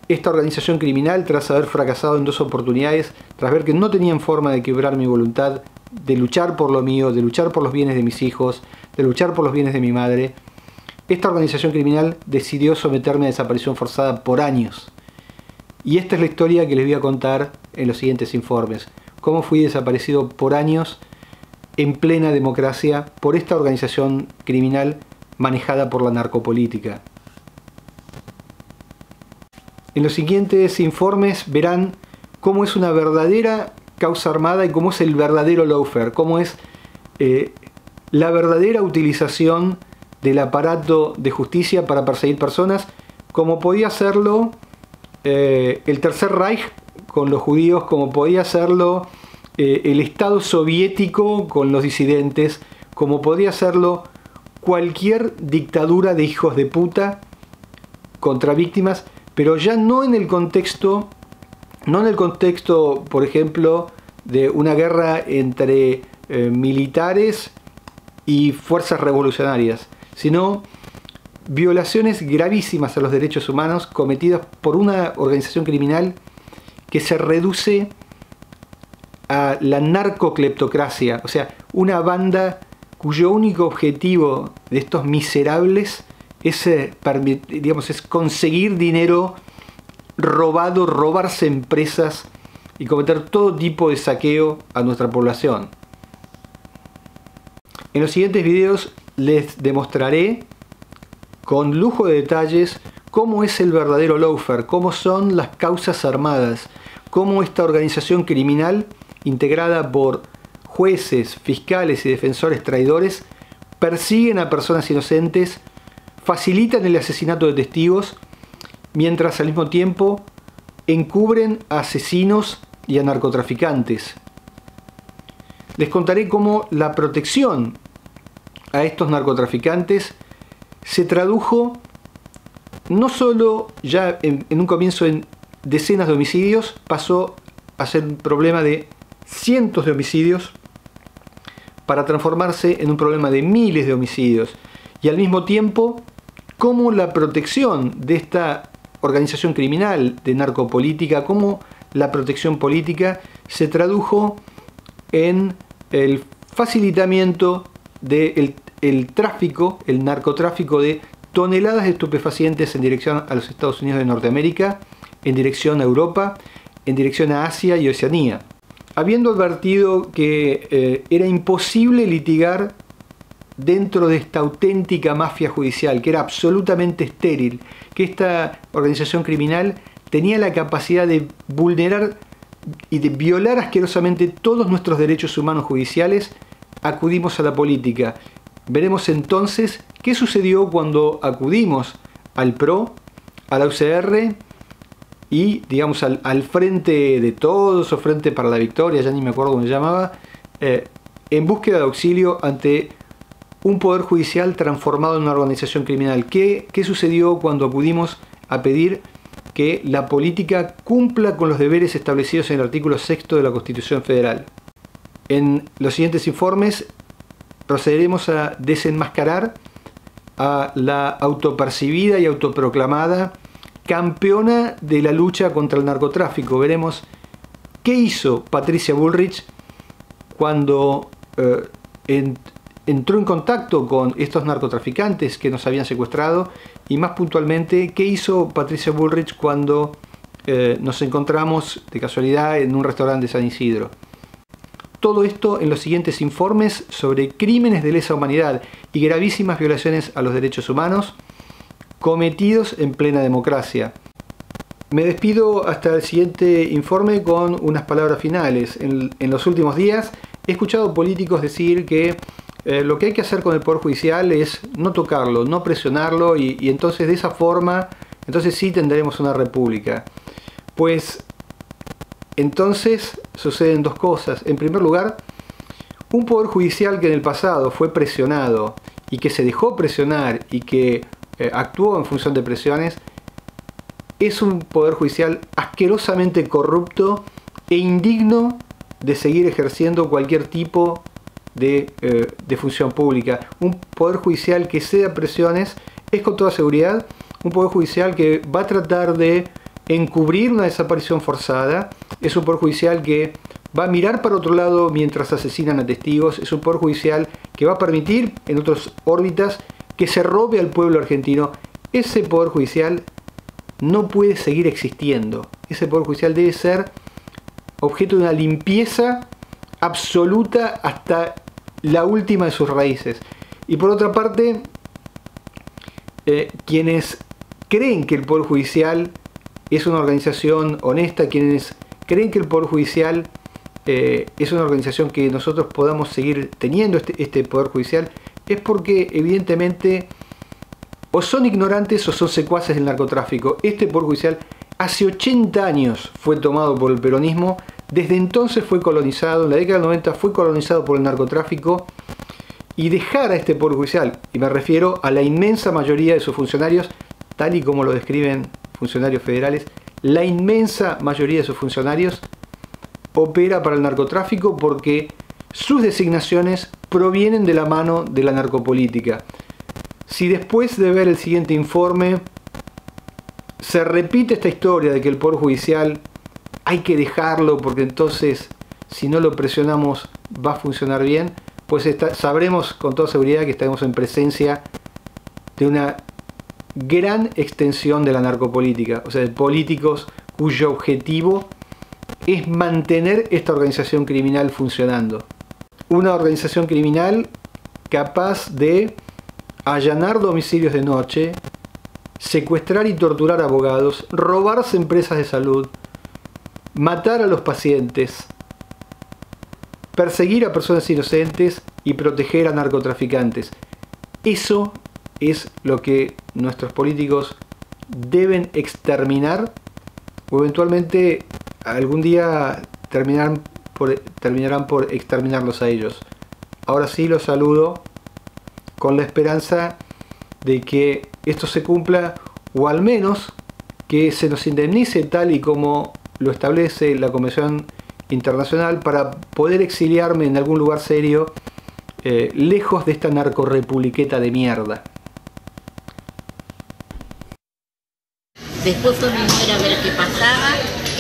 esta organización criminal, tras haber fracasado en 2 oportunidades, tras ver que no tenían forma de quebrar mi voluntad de luchar por lo mío, de luchar por los bienes de mis hijos, de luchar por los bienes de mi madre, esta organización criminal decidió someterme a desaparición forzada por años. Y esta es la historia que les voy a contar en los siguientes informes. Cómo fui desaparecido por años en plena democracia por esta organización criminal manejada por la narcopolítica. En los siguientes informes verán cómo es una verdadera causa armada y cómo es el verdadero lawfare, cómo es la verdadera utilización del aparato de justicia para perseguir personas, como podía hacerlo el Tercer Reich con los judíos, como podía hacerlo el Estado soviético con los disidentes, como podría hacerlo cualquier dictadura de hijos de puta contra víctimas, pero ya no en el contexto, por ejemplo, de una guerra entre militares y fuerzas revolucionarias, sino violaciones gravísimas a los derechos humanos cometidas por una organización criminal que se reduce a la narcocleptocracia, o sea, una banda cuyo único objetivo de estos miserables es conseguir dinero robado, robarse empresas y cometer todo tipo de saqueo a nuestra población. En los siguientes videos les demostraré con lujo de detalles cómo es el verdadero lawfare, cómo son las causas armadas, cómo esta organización criminal integrada por jueces, fiscales y defensores traidores persiguen a personas inocentes, facilitan el asesinato de testigos, mientras al mismo tiempo encubren a asesinos y a narcotraficantes. Les contaré cómo la protección a estos narcotraficantes se tradujo no solo ya en un comienzo en decenas de homicidios, pasó a ser un problema de cientos de homicidios para transformarse en un problema de miles de homicidios, y al mismo tiempo cómo la protección de esta organización criminal de narcopolítica, cómo la protección política se tradujo en el facilitamiento del tráfico, el narcotráfico de toneladas de estupefacientes en dirección a los Estados Unidos de Norteamérica, en dirección a Europa, en dirección a Asia y Oceanía. Habiendo advertido que era imposible litigar dentro de esta auténtica mafia judicial, que era absolutamente estéril, que esta organización criminal tenía la capacidad de vulnerar y de violar asquerosamente todos nuestros derechos humanos judiciales, acudimos a la política. Veremos entonces qué sucedió cuando acudimos al PRO, a la UCR y, digamos, al Frente de Todos o Frente para la Victoria, ya ni me acuerdo cómo se llamaba, en búsqueda de auxilio ante un poder judicial transformado en una organización criminal. ¿Qué sucedió cuando acudimos a pedir que la política cumpla con los deberes establecidos en el artículo 6 de la Constitución Federal? En los siguientes informes procederemos a desenmascarar a la autopercibida y autoproclamada campeona de la lucha contra el narcotráfico. Veremos qué hizo Patricia Bullrich cuando entró en contacto con estos narcotraficantes que nos habían secuestrado, y más puntualmente qué hizo Patricia Bullrich cuando nos encontramos de casualidad en un restaurante de San Isidro. Todo esto en los siguientes informes sobre crímenes de lesa humanidad y gravísimas violaciones a los derechos humanos cometidos en plena democracia. Me despido hasta el siguiente informe con unas palabras finales. En los últimos días he escuchado políticos decir que lo que hay que hacer con el Poder Judicial es no tocarlo, no presionarlo, y entonces de esa forma, entonces sí tendremos una república. Pues entonces suceden dos cosas. En primer lugar, un Poder Judicial que en el pasado fue presionado y que se dejó presionar y que actuó en función de presiones, es un Poder Judicial asquerosamente corrupto e indigno de seguir ejerciendo cualquier tipo de función pública. Un Poder Judicial que ceda presiones es con toda seguridad un Poder Judicial que va a tratar de encubrir una desaparición forzada, es un Poder Judicial que va a mirar para otro lado mientras asesinan a testigos, es un Poder Judicial que va a permitir en otras órbitas que se robe al pueblo argentino. Ese Poder Judicial no puede seguir existiendo. Ese Poder Judicial debe ser objeto de una limpieza absoluta hasta la última de sus raíces. Y por otra parte, quienes creen que el Poder Judicial es una organización honesta, quienes creen que el Poder Judicial es una organización que nosotros podamos seguir teniendo este Poder Judicial, es porque evidentemente o son ignorantes o son secuaces del narcotráfico. Este Poder Judicial hace 80 años fue tomado por el peronismo, desde entonces fue colonizado, en la década del 90 fue colonizado por el narcotráfico, y dejar a este Poder Judicial, y me refiero a la inmensa mayoría de sus funcionarios, tal y como lo describen funcionarios federales, la inmensa mayoría de sus funcionarios opera para el narcotráfico porque sus designaciones provienen de la mano de la narcopolítica. Si después de ver el siguiente informe se repite esta historia de que el Poder Judicial hay que dejarlo porque entonces si no lo presionamos va a funcionar bien, pues sabremos con toda seguridad que estaremos en presencia de una gran extensión de la narcopolítica, o sea, de políticos cuyo objetivo es mantener esta organización criminal funcionando. Una organización criminal capaz de allanar domicilios de noche, secuestrar y torturar abogados, robarse empresas de salud, matar a los pacientes, perseguir a personas inocentes y proteger a narcotraficantes. Eso es lo que nuestros políticos deben exterminar, o eventualmente algún día terminarán por exterminarlos a ellos. Ahora sí los saludo con la esperanza de que esto se cumpla, o al menos que se nos indemnice tal y como lo establece la Convención Internacional, para poder exiliarme en algún lugar serio, lejos de esta narcorrepubliqueta de mierda. Después fue mi mujer a ver qué pasaba,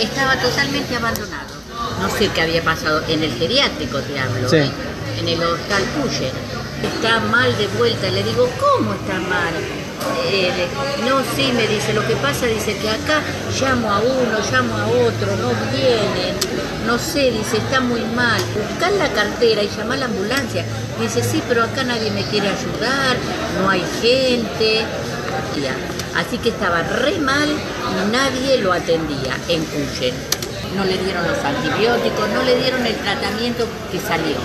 estaba totalmente abandonado. No sé qué había pasado, en el geriátrico te hablo, sí. En el Hospital Puyer. Está mal de vuelta, le digo, ¿cómo está mal? No, sí, me dice, lo que pasa, dice que acá llamo a uno, llamo a otro, no vienen, no sé, dice, está muy mal. Buscar la cartera y llamar a la ambulancia. Dice, sí, pero acá nadie me quiere ayudar, no hay gente. Así que estaba re mal y nadie lo atendía en Cuyen. No le dieron los antibióticos, no le dieron el tratamiento que salió.